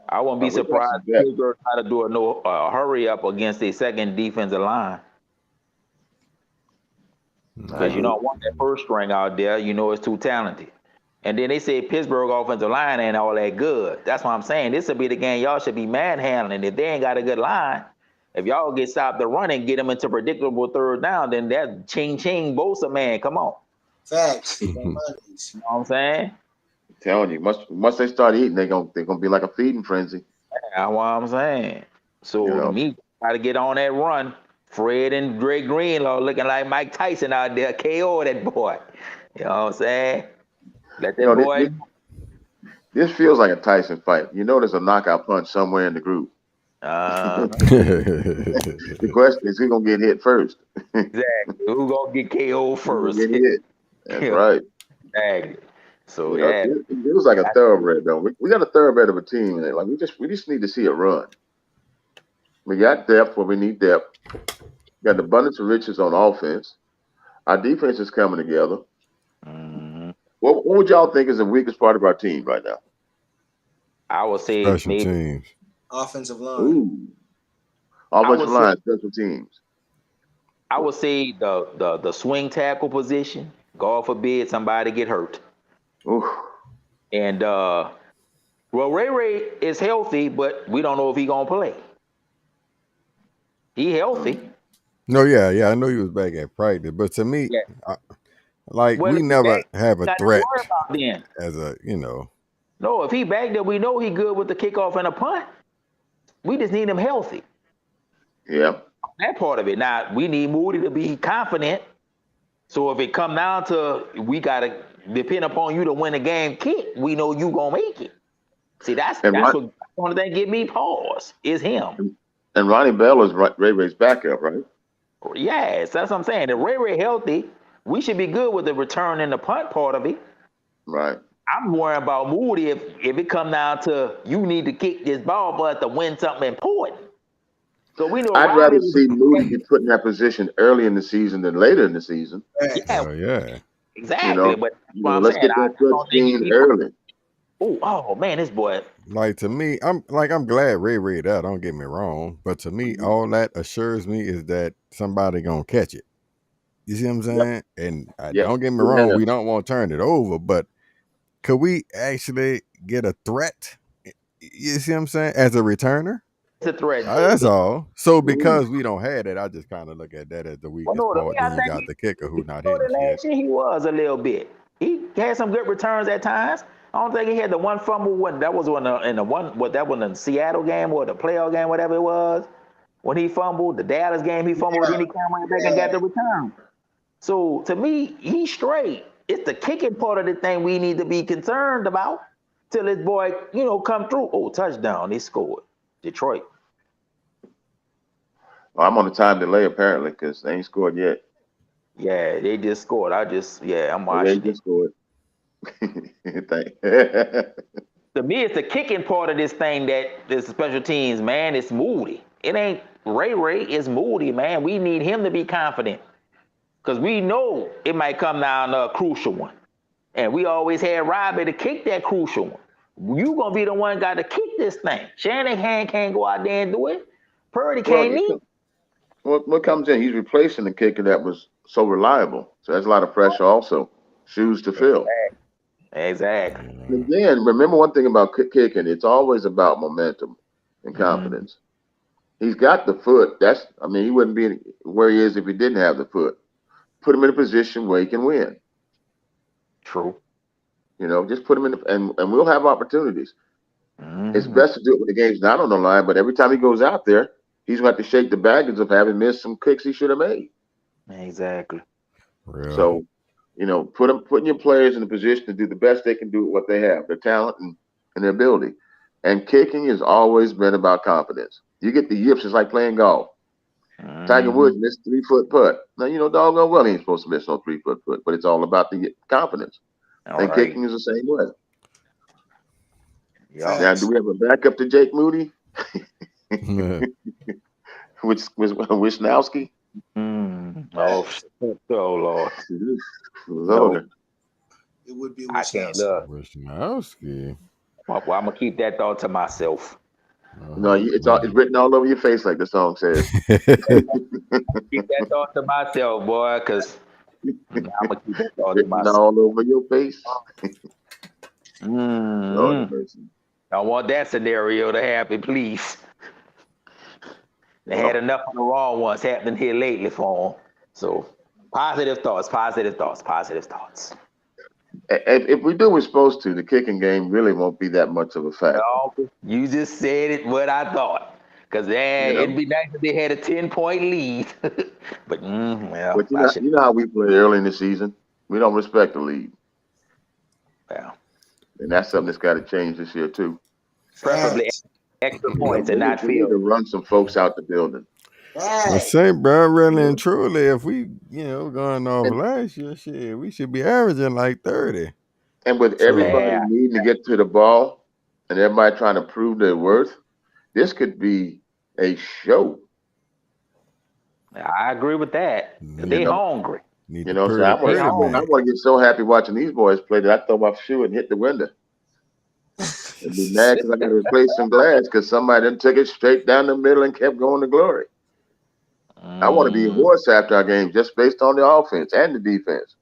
I wouldn't be We got some surprised depth. if Pittsburgh try to do a hurry up against their second defensive line. Because you don't want that first string out there. It's too talented. And then they say Pittsburgh offensive line ain't all that good. That's what I'm saying. This will be the game y'all should be manhandling. If they ain't got a good line, if y'all get stopped the running, get them into predictable third down, then that ching Bosa, man, come on. Facts. You know what I'm saying? I'm telling you, once they start eating, they're gonna be like a feeding frenzy. That's what I'm saying. So You know. me got to get on that run. Fred and Dre Greenlaw looking like Mike Tyson out there, KO that boy. You know what I'm saying? Let that You know, boy. This feels like a Tyson fight. There's a knockout punch somewhere in the group. The question is, who's gonna get hit first? Exactly. Who gonna get KO Who's first? gonna get hit? That's Yeah. right. Exactly. So It was like a thoroughbred, though. We got a thoroughbred of a team. And like we just need to see it run. We got depth where we need depth. We got abundance of riches on offense. Our defense is coming together. Mhm. What would y'all think is the weakest part of our team right now? I would say Special maybe teams. Offensive line. Ooh, offensive would line, special teams. I would say the swing tackle position. God forbid somebody get hurt. Ooh, And Ray is healthy, but we don't know if he gonna play. He healthy. No, yeah, I know he was back at practice, but to me, Yeah. we never have a Not to threat worry about then. as a, No, if he back there, we know he good with the kickoff and a punt. We just need him healthy. yeah. That part of it. Now we need Moody to be confident. So if it come down to we gotta depend upon you to win the game kick, we know you gonna make it. See, that's And what the only thing give me pause is him. And Ronnie Bell is Ray Ray's backup, right? Yes, that's what I'm saying. If Ray healthy, we should be good with the return and the punt part of it. Right. I'm worried about Moody if it come down to you need to kick this ball for us to win something important. So we know I'd rather Riley was see Moody be put in that position early in the season than later in the season. Facts. yeah, Yeah. exactly. But what I'm Let's saying, get I that foot don't think seen he. early. Oh man, this boy. Like to me, I'm glad Ray that. Don't get me wrong, but to me, Mhm. all that assures me is that somebody gonna catch it. You see what I'm Yep. saying? And Yep. don't get me Good wrong, we hands. don't want to turn it over, but could we actually get a threat? You see what I'm saying? As a returner? It's a threat. That's all. So Mhm. because we don't have that, I just kind of look at that as the Well, weakest no, to me, part. I Then you think got the kicker who you not know hitting the shit. last year he was a little bit. He had some good returns at times. I don't think he had the one fumble when that was when in the one what that was in the Seattle game or the playoff game, whatever it was. When he fumbled, the Dallas game he fumbled, then he came right back and got the return. So to me, he's straight. It's the kicking part of the thing we need to be concerned about till this boy, come through. Oh, touchdown! They scored. Detroit. Well, I'm on a time delay apparently because they ain't scored yet. Yeah, they just scored. I'm But they watching it. just scored. To me, it's the kicking part of this thing that this special teams, man, it's Moody. It ain't Ray, it's Moody, man. We need him to be confident. Because we know it might come down to a crucial one. And we always had Robbie to kick that crucial one. You gonna be the one got to kick this thing. Shanahan can't go out there and do it. Purdy Well, can't either. what comes in? He's replacing the kicker that was so reliable. So that's a lot of pressure also. Shoes to fill. Exactly. And again, remember one thing about kicking, it's always about momentum and Mhm. confidence. He's got the foot. He wouldn't be where he is if he didn't have the foot. Put him in a position where he can win. True. Just put him in, and we'll have opportunities. It's Mhm. best to do it when the game's not on the line, but every time he goes out there, he's going to have to shake the baggage of having missed some kicks he should have made. Exactly. Real. So, putting your players in a position to do the best they can do with what they have, their talent and their ability. And kicking has always been about confidence. You get the yips, it's like playing golf. Tiger Mhm. Woods missed 3-foot putt. Now, doggone well he ain't supposed to miss no 3-foot putt, but it's all about the confidence. All And right. kicking is the same way. Yep. Now, do we have a backup to Jake Moody? Wisnowski? Oh, Lord. Lord. It would be I can't Wisconsin. look. Wisnowski. Well, I'm gonna keep that thought to myself. No, it's written all over your face, like the song says. Keep that thought to myself, boy, because I'm gonna keep that thought to Written myself. all over your face. Lord have Mm-hmm. mercy. I want that scenario to happen, please. They had enough of the wrong ones happening here lately for them. So positive thoughts, positive thoughts, positive thoughts. If we do what we're supposed to, the kicking game really won't be that much of a factor. No, you just said it what I thought. Because it'd be nice if they had a 10-point lead. But well, But you know how we play early in the season. We don't respect the lead, well, and that's something that's got to change this year too. preferably Facts. extra points and not We need to field. run some folks out the building. But Facts. say, bro, really and truly, if we, going off last year, shit, we should be averaging like 30. And with So, everybody Yeah. needing to get to the ball and everybody trying to prove their worth, this could be a show. I agree with that. need, They hungry. need So the I Purdy want man. to get so happy watching these boys play that I throw my shoe and hit the window. And be mad because I got to replace some glass because somebody done took it straight down the middle and kept going to glory. I want to be a horse after our game just based on the offense and the defense.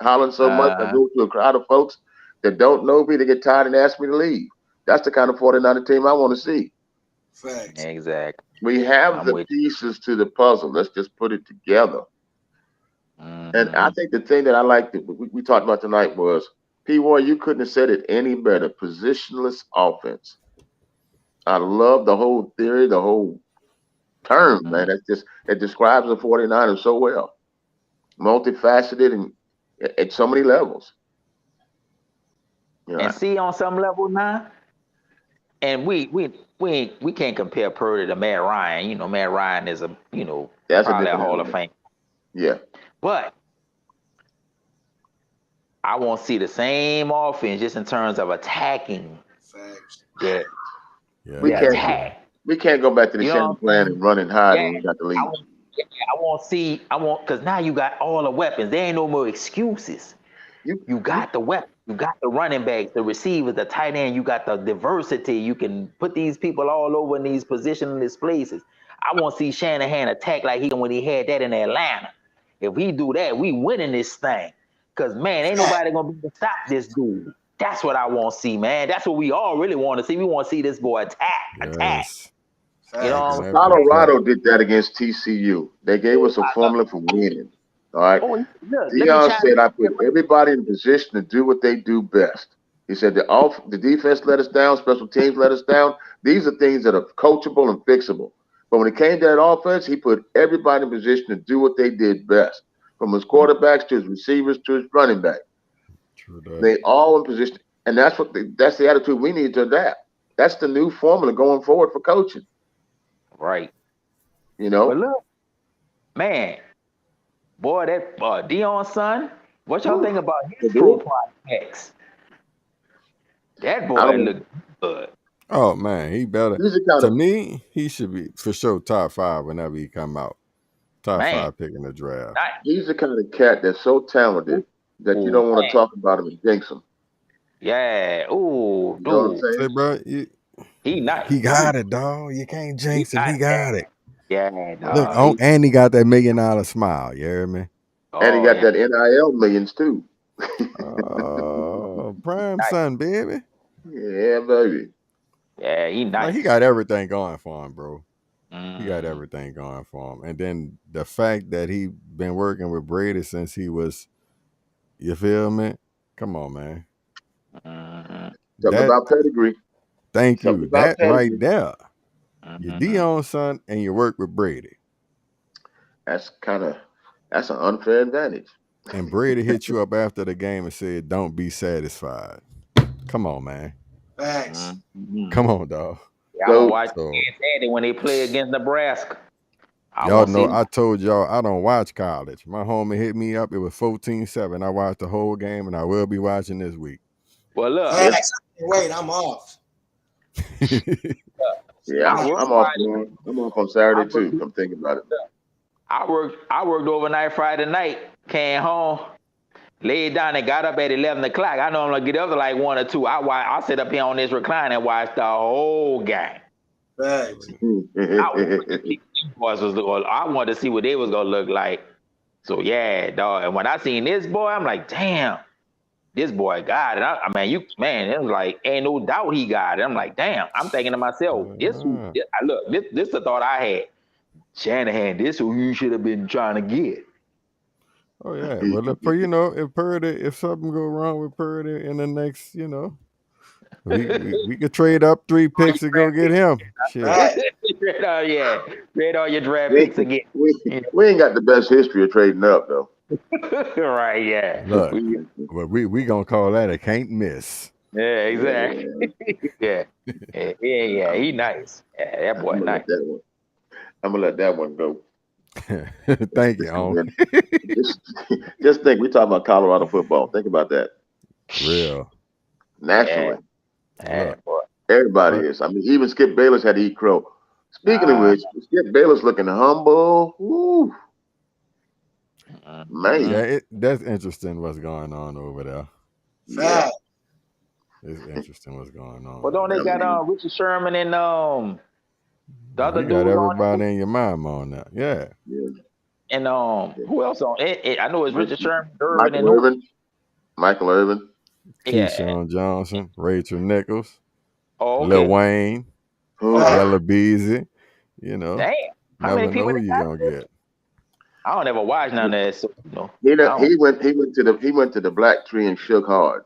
Hollering so much, I go to a crowd of folks that don't know me, they get tired and ask me to leave. That's the kind of 49er team I want to see. Facts. Exactly. We have I'm the with pieces to the puzzle. Let's just put it together. And I think the thing that I liked that we talked about tonight was, P. you couldn't have said it any better. Positionless offense. I love the whole theory, the whole term, man. It describes the 49ers so well. Multifaceted and at so many levels. And see on some level now, and we can't compare Purdy to Matt Ryan. Matt Ryan is That's probably a different Hall of animal. Fame. Yeah. But I won't see the same offense just in terms of attacking Facts. that We the can't. attack. We can't go back to the You know Shannon what I'm plan saying? and run and hide Yeah, when we got the I lead. want, yeah, because now you got all the weapons. There ain't no more excuses. You got the weapon. You got the running backs, the receivers, the tight end. You got the diversity. You can put these people all over in these positions in these places. I want to see Shanahan attack like he when he had that in Atlanta. If he do that, we winning this thing. Cause man, ain't nobody gonna be able to stop this dude. That's what I want to see, man. That's what we all really want to see. We want to see this boy attack. Yes. You know Making what I'm every saying? play. Colorado did that against TCU. They gave us a formula for winning. All right. Oh, look, let me Dion chime said, I put in. everybody in position to do what they do best. He said the defense let us down, special teams let us down. These are things that are coachable and fixable. But when it came to that offense, he put everybody in position to do what they did best, from his quarterbacks to his receivers to his running back. True that. They all in position, and that's that's the attitude we need to adapt. That's the new formula going forward for coaching. Right. You know, But look, man, boy, that Dion's son, what y'all think about his they pro do. prospects? That I boy don't. look good. Oh man, he better. He's the kind To of me, he should be for sure top 5 whenever he come out. Top Man, 5 pick in the draft. he's the kind of cat that's so talented that you don't want man. to talk about him and jinx him. Yeah. Ooh, You know what I'm dude. Say, saying? bro, He nice. he got it, dog. You can't jinx him. He got it. Yeah, Look, dog. and he got that $1 million smile. You hear me? And he Oh, got yeah. that NIL millions too. Oh, prime Nice. son, baby. Yeah, baby. Yeah, he Like nice. he got everything going for him, bro. He got Mhm. everything going for him. And then the fact that he been working with Brady since he was, you feel me? Come on, man. Mhm. Something That about pedigree. thank Something you. about That right pedigree. there. You Mhm. Dion's son and you work with Brady. That's an unfair advantage. And Brady hit you up after the game and said, "Don't be satisfied." Come on, man. Facts. Mhm. Come on, dog. Yeah, I'm gonna So watch So Eddie when they play against Nebraska. I y'all want to know see. I told y'all I don't watch college. My homie hit me up. It was 14-7. I watched the whole game and I will be watching this week. Well, look, yeah, Facts. Wait, I'm off. yeah, I worked I'm off Friday. tomorrow. I'm off on I Saturday worked. too. I'm thinking about it. I worked overnight Friday night. Came home, laid down, and got up at 11 o'clock. I know I'm gonna get up to like 1 or 2. I sit up here on this recline and watch the whole game. Facts. I wanted to see what they was gonna look like. So yeah, dog. And when I seen this boy, I'm like, damn, this boy got it. It was like, ain't no doubt he got it. I'm like, damn. I'm thinking to myself, this the thought I had. Shanahan, this who you should have been trying to get. Oh yeah. Well, if something go wrong with Purdy in the next, we could trade up 3 picks to go get him. Shit. Facts. Trade all your draft we, picks again. we ain't got the best history of trading up though. Right, yeah. Look, well, we gonna call that a can't miss. Yeah, exactly. Yeah. He nice. Yeah, that boy nice. I'm gonna let that one go. Thank you, Om. Just think, we talking about Colorado football. Think about that. Real. Nationally, Yeah, boy. everybody is. I mean, even Skip Bayless had to eat crow. Speaking of which, Skip Bayless looking humble. Woo. Man, Yeah, that's interesting what's going on over there. Facts. It's interesting what's going on. Well, don't they got Richard Sherman and the other you dude got on everybody it? in your mind on that. Yeah. And who else on it? I know it's Richard Sherman, Irvin, and Michael who? Irvin. Michael Irvin. Yeah. Keyshawn Johnson, Rachel Nichols, Oh, okay. Lil Wayne, Yella Beezy. Damn. How Never many know people who they you got? gonna get. I don't ever watch none of that. So, He went to the black tree and shook hard.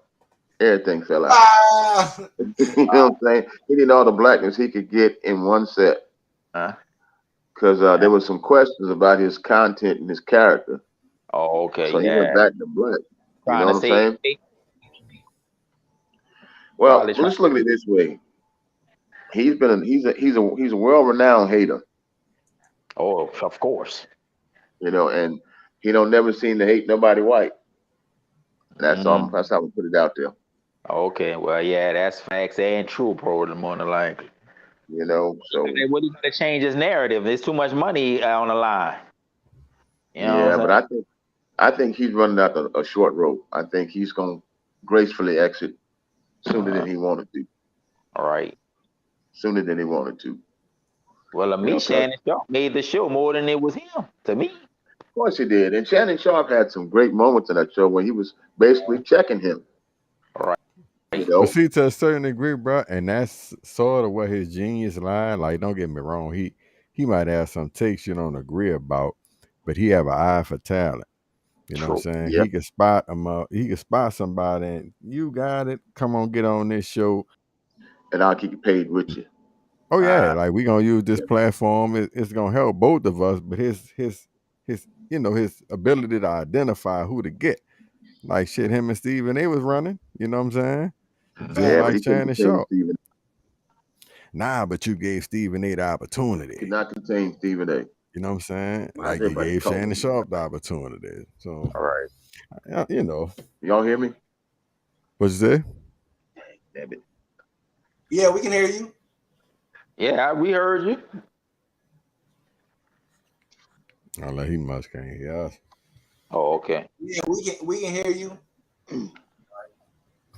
Everything fell out. Ah. You know what I'm saying? He needed all the blackness he could get in one set. Because there was some questions about his content and his character. Oh, okay. So he went back to black. You know what I'm saying? Well, let's look at it this way. He's a well-renowned hater. Oh, of course. And he don't never seem to hate nobody white. That's how we put it out there. Okay, well, yeah, that's facts and true, probably more than likely. You know, so What he got to change his narrative? There's too much money on the line. You know yeah, what but I'm I think he's running out a short rope. I think he's gonna gracefully exit sooner saying? than he wanted to. All right. Sooner than he wanted to. Well, to You me, know, 'cause Shannon Sharp made the show more than it was him. To me. of course he did. And Shannon Sharp had some great moments in that show when he was basically checking him. All right. You But know, see, to a certain degree, bro, and that's sort of where his genius lies. Like, don't get me wrong, he might have some takes you don't agree about, but he have an eye for talent. You know what True. I'm saying? yeah. He can spot them up. He can spot somebody, and you got it. Come on, get on this show. And I'll keep you paid with you. Oh yeah, Uh, like we gonna use this Yeah. platform. It's gonna help both of us. But his his ability to identify who to get. Like shit, him and Steven, they was running. You know what I'm saying? Just Yeah, but like he couldn't Shannon contain Sharp. Stephen. Nah, but you gave Stephen A the Could opportunity. not contain Stephen A. You know what I'm saying? Why is Like you everybody gave Shannon talking? Sharp the opportunity. So all right. you know, Y'all hear me? what's that? Damn it. Yeah, we can hear you. Yeah, we heard you. I like he must can't hear us. Oh, okay. Yeah, we can hear you.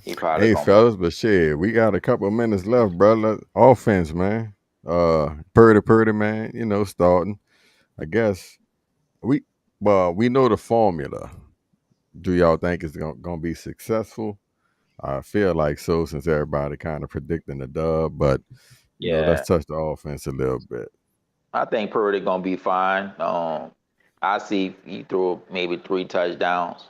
He probably Hey gonna. fellas, but shit, we got a couple of minutes left, brother. Offense, man. Purdy, man. You know, starting. I guess we know the formula. Do y'all think it's gonna be successful? I feel like so since everybody kind of predicting the dub, but Yeah, let's touch the offense a little bit. I think Purdy gonna be fine. I see he threw maybe 3 touchdowns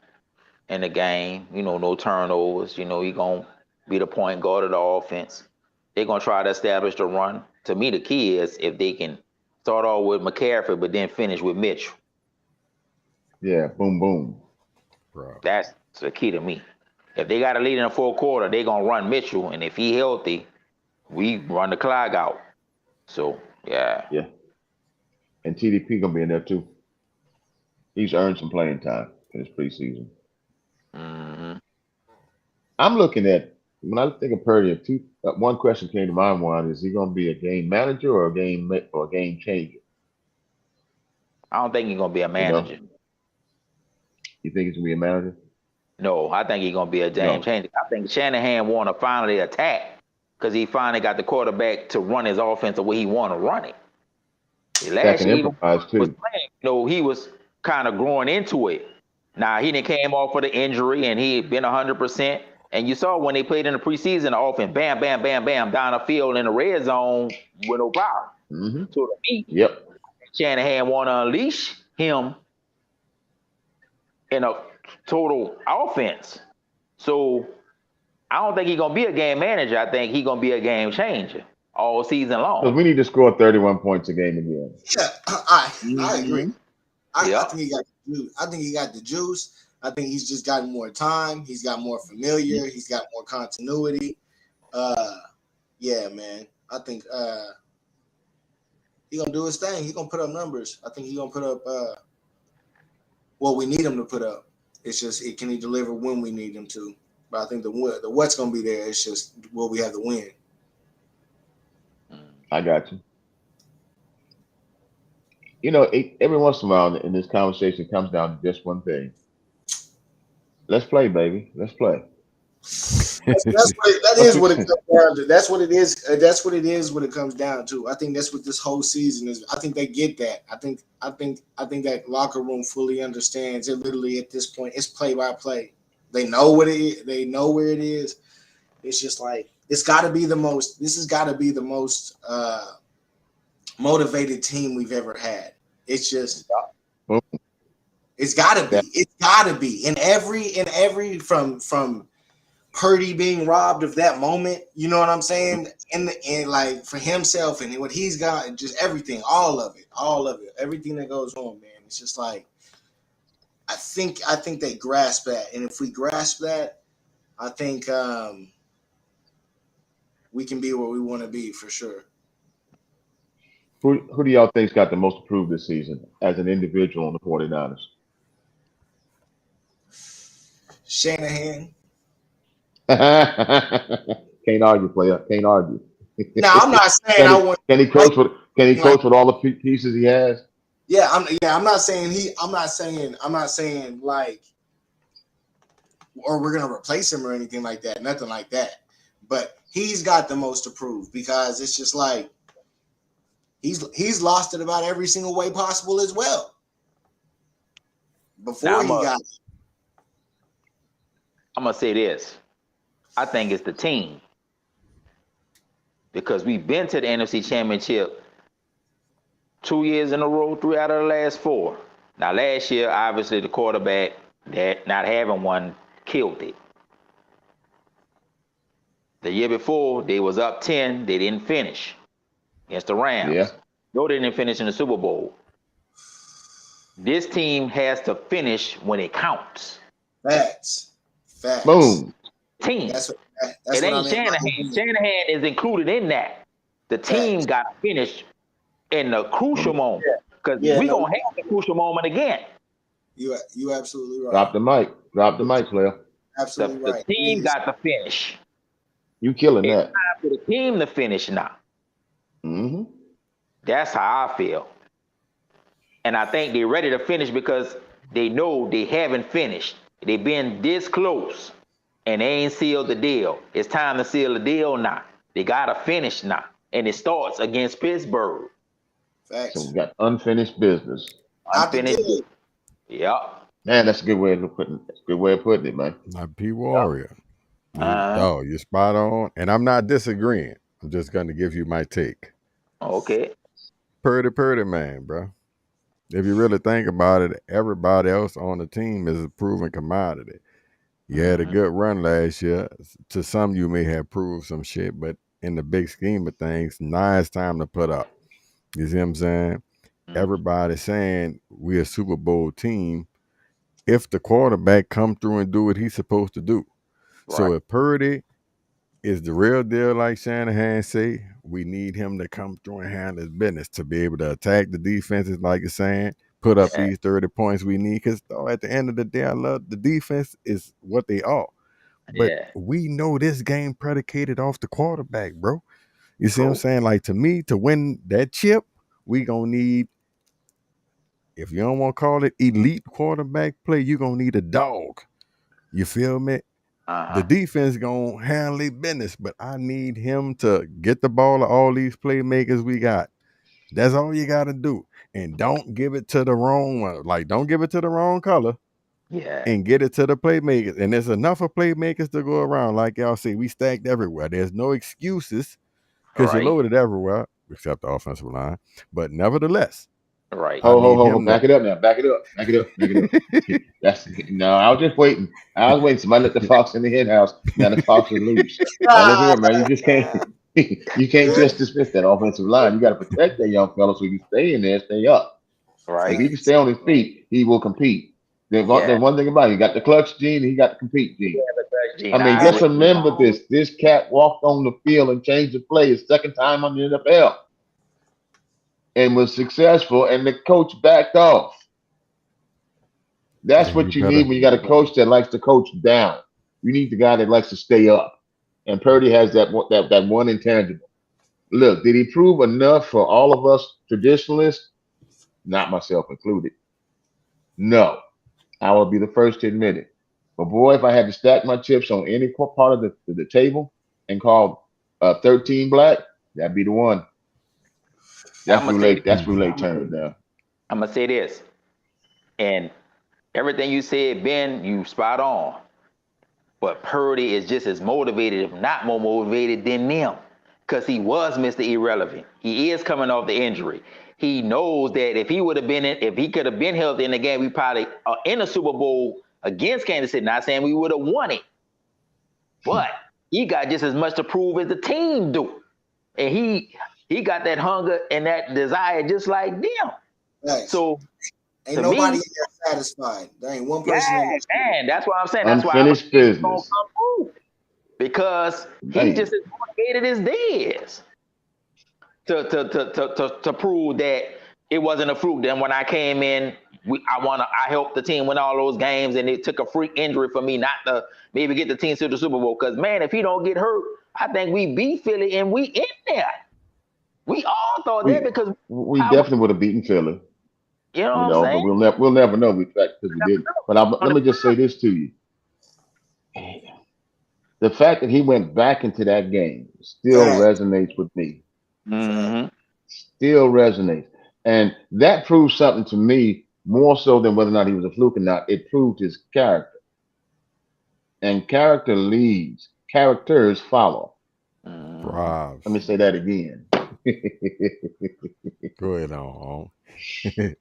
in the game. No turnovers. He gonna be the point guard of the offense. They're gonna try to establish the run. To me, the key is if they can start off with McCaffrey, but then finish with Mitchell. Yeah, boom, boom. Bro. That's the key to me. If they got a lead in the fourth quarter, they're gonna run Mitchell, and if he healthy, we run the clock out. So yeah. Yeah. And TDP gonna be in there too. He's earned some playing time in his preseason. Hmm. I'm looking at when I think of Purdy. One question came to mind. One is he gonna be a game manager or a game changer? I don't think he's gonna be a You know, manager. you think he's gonna be a manager? No, I think he's gonna be a game No. changer. I think Shanahan want to finally attack because he finally got the quarterback to run his offense the way he want to run it. That Last can year, even improvise was too. playing, he was kind of growing into it. Now he didn't came off of the injury and he had been 100%. And you saw when they played in the preseason, the offense, bam, bam, bam, bam, down the field in the red zone with no problem. Mm-hmm. So to me, Yep. Shanahan want to unleash him in a total offense. So I don't think he's gonna be a game manager. I think he's gonna be a game changer all season Because long. we need to score 31 points a game again. Yeah, I agree. I Yep. think he got the juice. I think he got the juice. I think he's just gotten more time. He's got more familiar. He's got more continuity. Yeah, man. I think he gonna do his thing. He gonna put up numbers. I think he gonna put up what we need him to put up. It's just can he deliver when we need him to. But I think the what's gonna be there. It's just will we have the win. I got you. Every once in a while in this conversation comes down to just one thing. Let's play, baby. Let's play. That is what it comes down to. That's what it is. That's what it is. What it comes down to. I think that's what this whole season is. I think they get that. I think that locker room fully understands it. Literally at this point, it's play by play. They know what it is. They know where it is. It's just like it's got to be the most. This has got to be the most motivated team we've ever had. It's just. It's got to be. It's got to be in every from Purdy being robbed of that moment, you know what I'm saying? And like for himself and what he's got, and just everything, all of it, everything that goes on, man. It's just like I think they grasp that, and if we grasp that, I think we can be where we want to be for sure. Who do y'all think's got the most to prove this season as an individual on the 49ers? Shanahan. Can't argue, player. Can't argue. Now I'm not saying Can I he want can he like coach with all the pieces he has? I'm not saying like or we're gonna replace him or anything like that. Nothing like that. But he's got the most to prove because it's just like he's lost it about every single way possible as well. Now Before I'm gonna say this. I think it's the team. Because we've been to the NFC Championship 2 years in a row, 3 out of the last 4. Now, last year, obviously, the quarterback that not having one killed it. The year before, they was up 10. They didn't finish against the Rams. Yeah. No, they didn't finish in the Super Bowl. This team has to finish when it counts. Facts. Boom. Team. That's it what ain't I mean. Shanahan. Shanahan is included in that. The team got to finish in the crucial moment. Because we're going to have the crucial moment again. You absolutely right. Drop the mic, player. Absolutely right. The team got to finish. You killing It's that. time for the team to finish now. Mm-hmm. That's how I feel. And I think they're ready to finish because they know they haven't finished. They've been this close and they ain't sealed the deal. It's time to seal the deal now. They got to finish now. And it starts against Pittsburgh. Facts. So we got unfinished business. Unfinished business. Yep. Man, that's a good way of putting it. That's a good way of putting it, man. My P Warrior. You're spot on. And I'm not disagreeing. I'm just going to give you my take. Okay. Purdy, man, bro. If you really think about it, everybody else on the team is a proven commodity. You had a good run last year. To some, you may have proved some shit, but in the big scheme of things, now it's time to put up. You see what I'm saying? Everybody's saying we're a Super Bowl team if the quarterback come through and do what he's supposed to do. Right. So if Purdy is the real deal, like Shanahan say, we need him to come through and handle his business to be able to attack the defenses, like you're saying, put up these 30 points we need. Because at the end of the day, I love the defense is what they are. But we know this game predicated off the quarterback, bro. You see what I'm saying? Like, to me, to win that chip, we going to need, if you don't want to call it elite quarterback play, you're going to need a dog. You feel me? The defense going to handle their business, but I need him to get the ball to all these playmakers we got. That's all you got to do. And don't give it to the wrong one. Like, don't give it to the wrong color. Yeah. And get it to the playmakers. And there's enough of playmakers to go around. Like y'all say, we stacked everywhere. There's no excuses because you're loaded everywhere, except the offensive line. But nevertheless. Right. Hold. Back it up now. Back it up. That's no, I was just waiting. Somebody let the fox in the hen house. Now the fox is loose. Now listen here, man. You just can't you can't just dismiss that offensive line. You got to protect that young fellow so he can stay in there, stay up. Right. If he can stay on his feet, he will compete. There's one thing about it. He got the clutch gene, he got the compete gene. I mean, just remember this. This cat walked on the field and changed the play his second time on the NFL. And was successful, and the coach backed off. That's what you need when you got a coach that likes to coach down. You need the guy that likes to stay up. And Purdy has that one intangible. Look, did he prove enough for all of us traditionalists? Not myself included. No. I will be the first to admit it. But boy, if I had to stack my chips on any part of the table and call 13 black, that'd be the one. That's roulette turn now. I'm gonna say this, and everything you said, Ben, you spot on. But Purdy is just as motivated, if not more motivated than them, because he was Mr. Irrelevant. He is coming off the injury. He knows that if he could have been healthy in the game, we probably are in a Super Bowl against Kansas City. Not saying we would have won it, but he got just as much to prove as the team do, and he got that hunger and that desire just like them. Nice. So ain't nobody satisfied. There ain't one person. Man, that's what I'm saying. That's unfinished business. Gonna come through because he just as motivated as they is to prove that it wasn't a fluke. Then when I came in, I helped the team win all those games, and it took a freak injury for me not to maybe get the team to the Super Bowl. Because man, if he don't get hurt, I think we beat Philly and we in there. We all thought that We because we how definitely would have beaten Philly, you know you what I'm know, but saying? we'll never know because we didn't. But let me just say this to you: the fact that he went back into that game still Fact, resonates with me. fact. Mm-hmm. Still resonates, and that proves something to me more so than whether or not he was a fluke or not. It proved his character, and character leads. Characters follow. Mm-hmm. Let me Props. say that again. Go ahead on.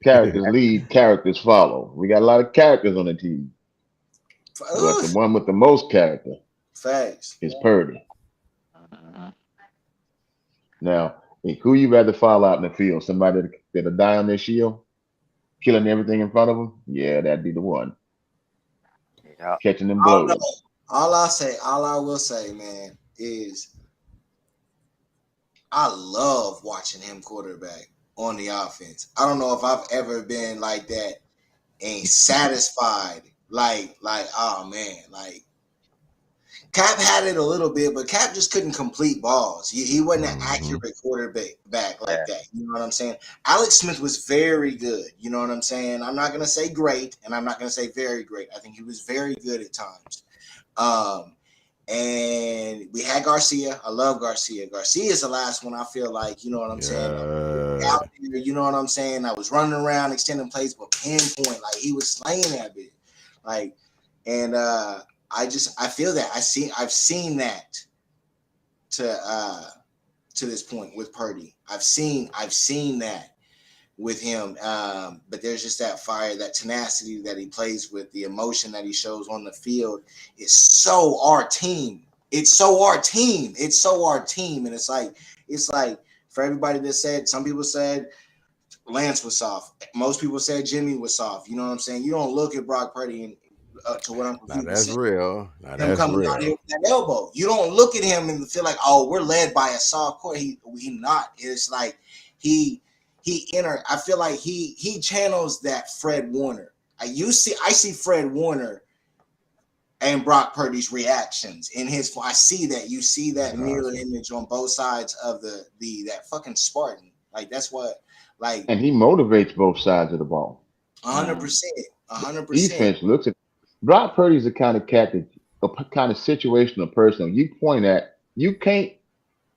Characters lead, characters follow. We got a lot of characters on the team, but the Oof, one with the most character facts. is Purdy. Now, who you rather fall out in the field? Somebody that'll die on their shield, killing everything in front of them? Yeah, that'd be the one. Yeah. Catching them I don't know. blows. All I will say, man, is I love watching him quarterback on the offense. I don't know if I've ever been like that and satisfied. Oh man, like Cap had it a little bit, but Cap just couldn't complete balls. He wasn't an Mm-hmm. accurate quarterback like Yeah. that. You know what I'm saying? Alex Smith was very good. You know what I'm saying? I'm not gonna say great, and I'm not gonna say very great. I think he was very good at times. And we had Garcia. I love Garcia. Garcia is the last one I feel like, you know what I'm saying? Yeah. Out there, you know what I'm saying? I was running around extending plays, but pinpoint, like he was slaying that bit. Like, and I feel that. I've seen that to this point with Purdy. I've seen that with him. But there's just that fire, that tenacity that he plays with, the emotion that he shows on the field. It's so our team. It's so our team. It's so our team. And it's like for everybody that said, some people said Lance was soft. Most people said Jimmy was soft. You know what I'm saying? You don't look at Brock Purdy and to what Uncle Now Hugh that's said. real. Now Him that's coming out here real. with that elbow. You don't look at him and feel like, oh, we're led by a soft core. He not. It's like he I feel like he channels that Fred Warner. I see Fred Warner and Brock Purdy's reactions in his. I see that. You see that mirror Gotcha. image on both sides of the that fucking Spartan. Like that's what. Like And he motivates both sides of the ball. 100%. 100%. Defense looks at Brock Purdy's the kind of cat that a kind of situational person you point at, you can't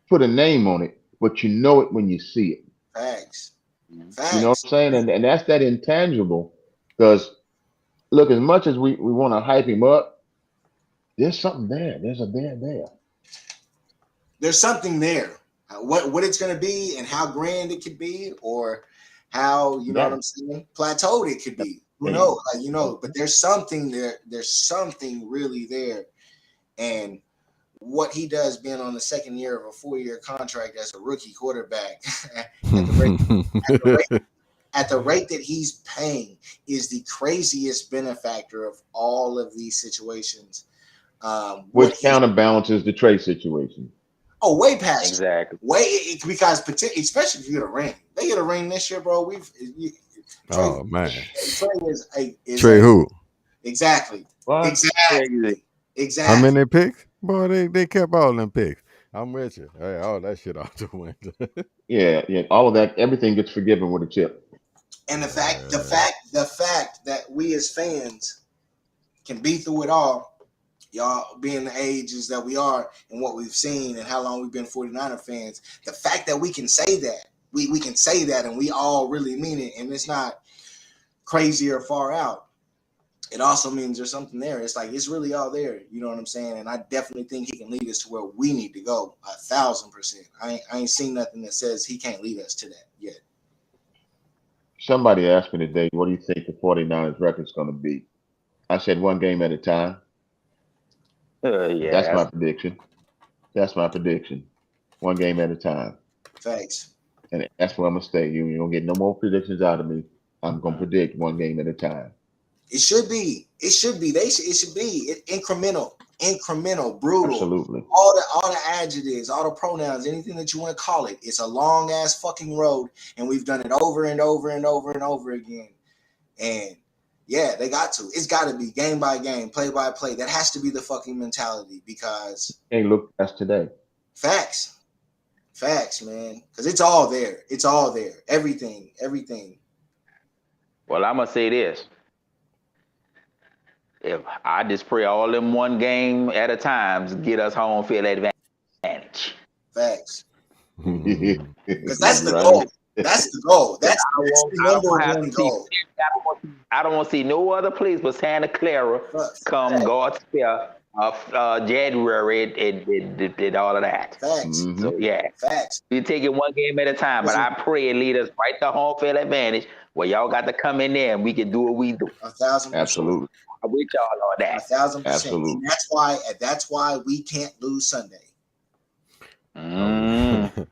put a name on it, but you know it when you see it. Facts. You know what Facts. I'm saying? And that's that intangible. Because look, as much as we want to hype him up, there's something there. There's a there. There's something there. What it's going to be and how grand it could be, or how, you know what I'm saying, plateaued it could be. Who knows? Like, you know, but there's something there. There's something really there. And what he does being on the second year of a 4-year contract as a rookie quarterback at the rate that he's paying is the craziest benefactor of all of these situations. Which counterbalances the trade situation. Oh, way past Exactly. Because especially if you get a ring, they get a ring this year, bro. Oh man. Trey is Trey who? Exactly. What? Exactly. How many picks? Boy, they kept all them picks. I'm with you. Hey, all that shit out the window. Yeah. All of that, everything gets forgiven with a chip. And the fact that we as fans can be through it all, y'all being the ages that we are and what we've seen and how long we've been 49er fans, the fact that we can say that, we can say that and we all really mean it, and it's not crazy or far out, it also means there's something there. It's like it's really all there. You know what I'm saying? And I definitely think he can lead us to where we need to go 1,000%. I ain't seen nothing that says he can't lead us to that yet. Somebody asked me today, what do you think the 49ers record's going to be? I said 1 game at a time. Yeah. That's my prediction. 1 game at a time. Facts. And that's where I'm going to stay. You don't get no more predictions out of me. I'm going to predict 1 game at a time. It should be. It should be incremental, brutal. Absolutely. All the adjectives, all the pronouns, anything that you want to call it. It's a long ass fucking road, and we've done it over and over and over and over again. And yeah, they got to. It's got to be game by game, play by play. That has to be the fucking mentality because. Hey, look, that's today. Facts, man. Because it's all there. It's all there. Everything. Well, I'm gonna say this. If I just pray all them one game at a time get us home field advantage. Facts. Mhm. Because that's the Right. goal. That's the goal. That's I the don't number have one to see. goal. I don't want to see no other place but Santa Clara come God's fair January and all of that. Facts. Mhm. So yeah, Facts. we take it one game at a time. But I pray it lead us right to home field advantage where y'all got to come in there and we can do what we do. 1,000%. Absolutely. I'm with y'all on that. 1,000%. Absolutely. And that's why we can't lose Sunday. Mm.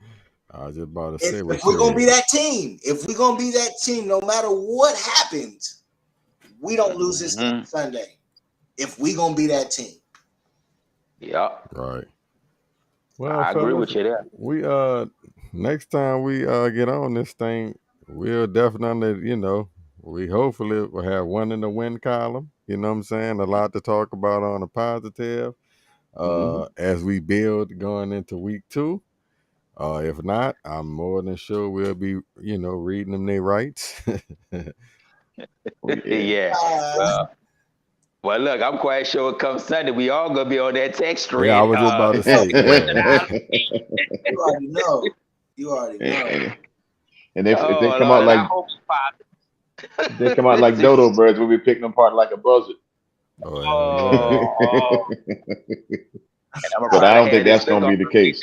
I was just about to say, If we're gonna be that team, no matter what happens, we don't lose this Sunday. If we gonna be that team. Yep. right. Well, I agree fellas, with you there. we next time we get on this thing, we'll definitely, we hopefully will have one in the win column. You know what I'm saying? A lot to talk about on the positive. As we build going into week 2. If not, I'm more than sure we'll be, reading them their rights. Oh, yeah. Yeah. Well, look, I'm quite sure come Sunday we all gonna be on that text thread. Yeah, I was just about to say. You already know. And if they Oh, come Lord, out like I hope it's positive. if they come out like dodo birds, we'll be picking them apart like a buzzard. Oh, hell yeah. Oh. But I don't think that's gonna be the case.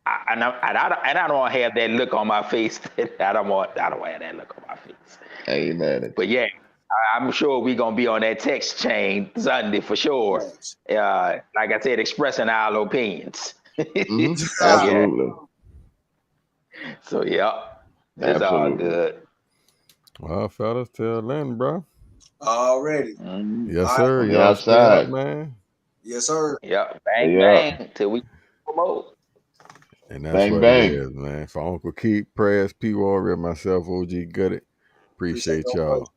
I don't want to have that look on my face. I don't want to have that look on my face. Amen. But yeah, I'm sure we're gonna be on that text chain Sunday for sure. Like I said, expressing our opinions. Absolutely. So yeah, it's all Absolutely. good. Well, fellas, till then, bro. Already. Yes, sir. On the Y'all stay up, outside. man. Yes, sir. Yeah, bang Yeah. bang till we promote. And that's Bang, what bang. it is, man. For Uncle Keith, Prayers, P Warrior, myself, OG Goodit. Appreciate y'all.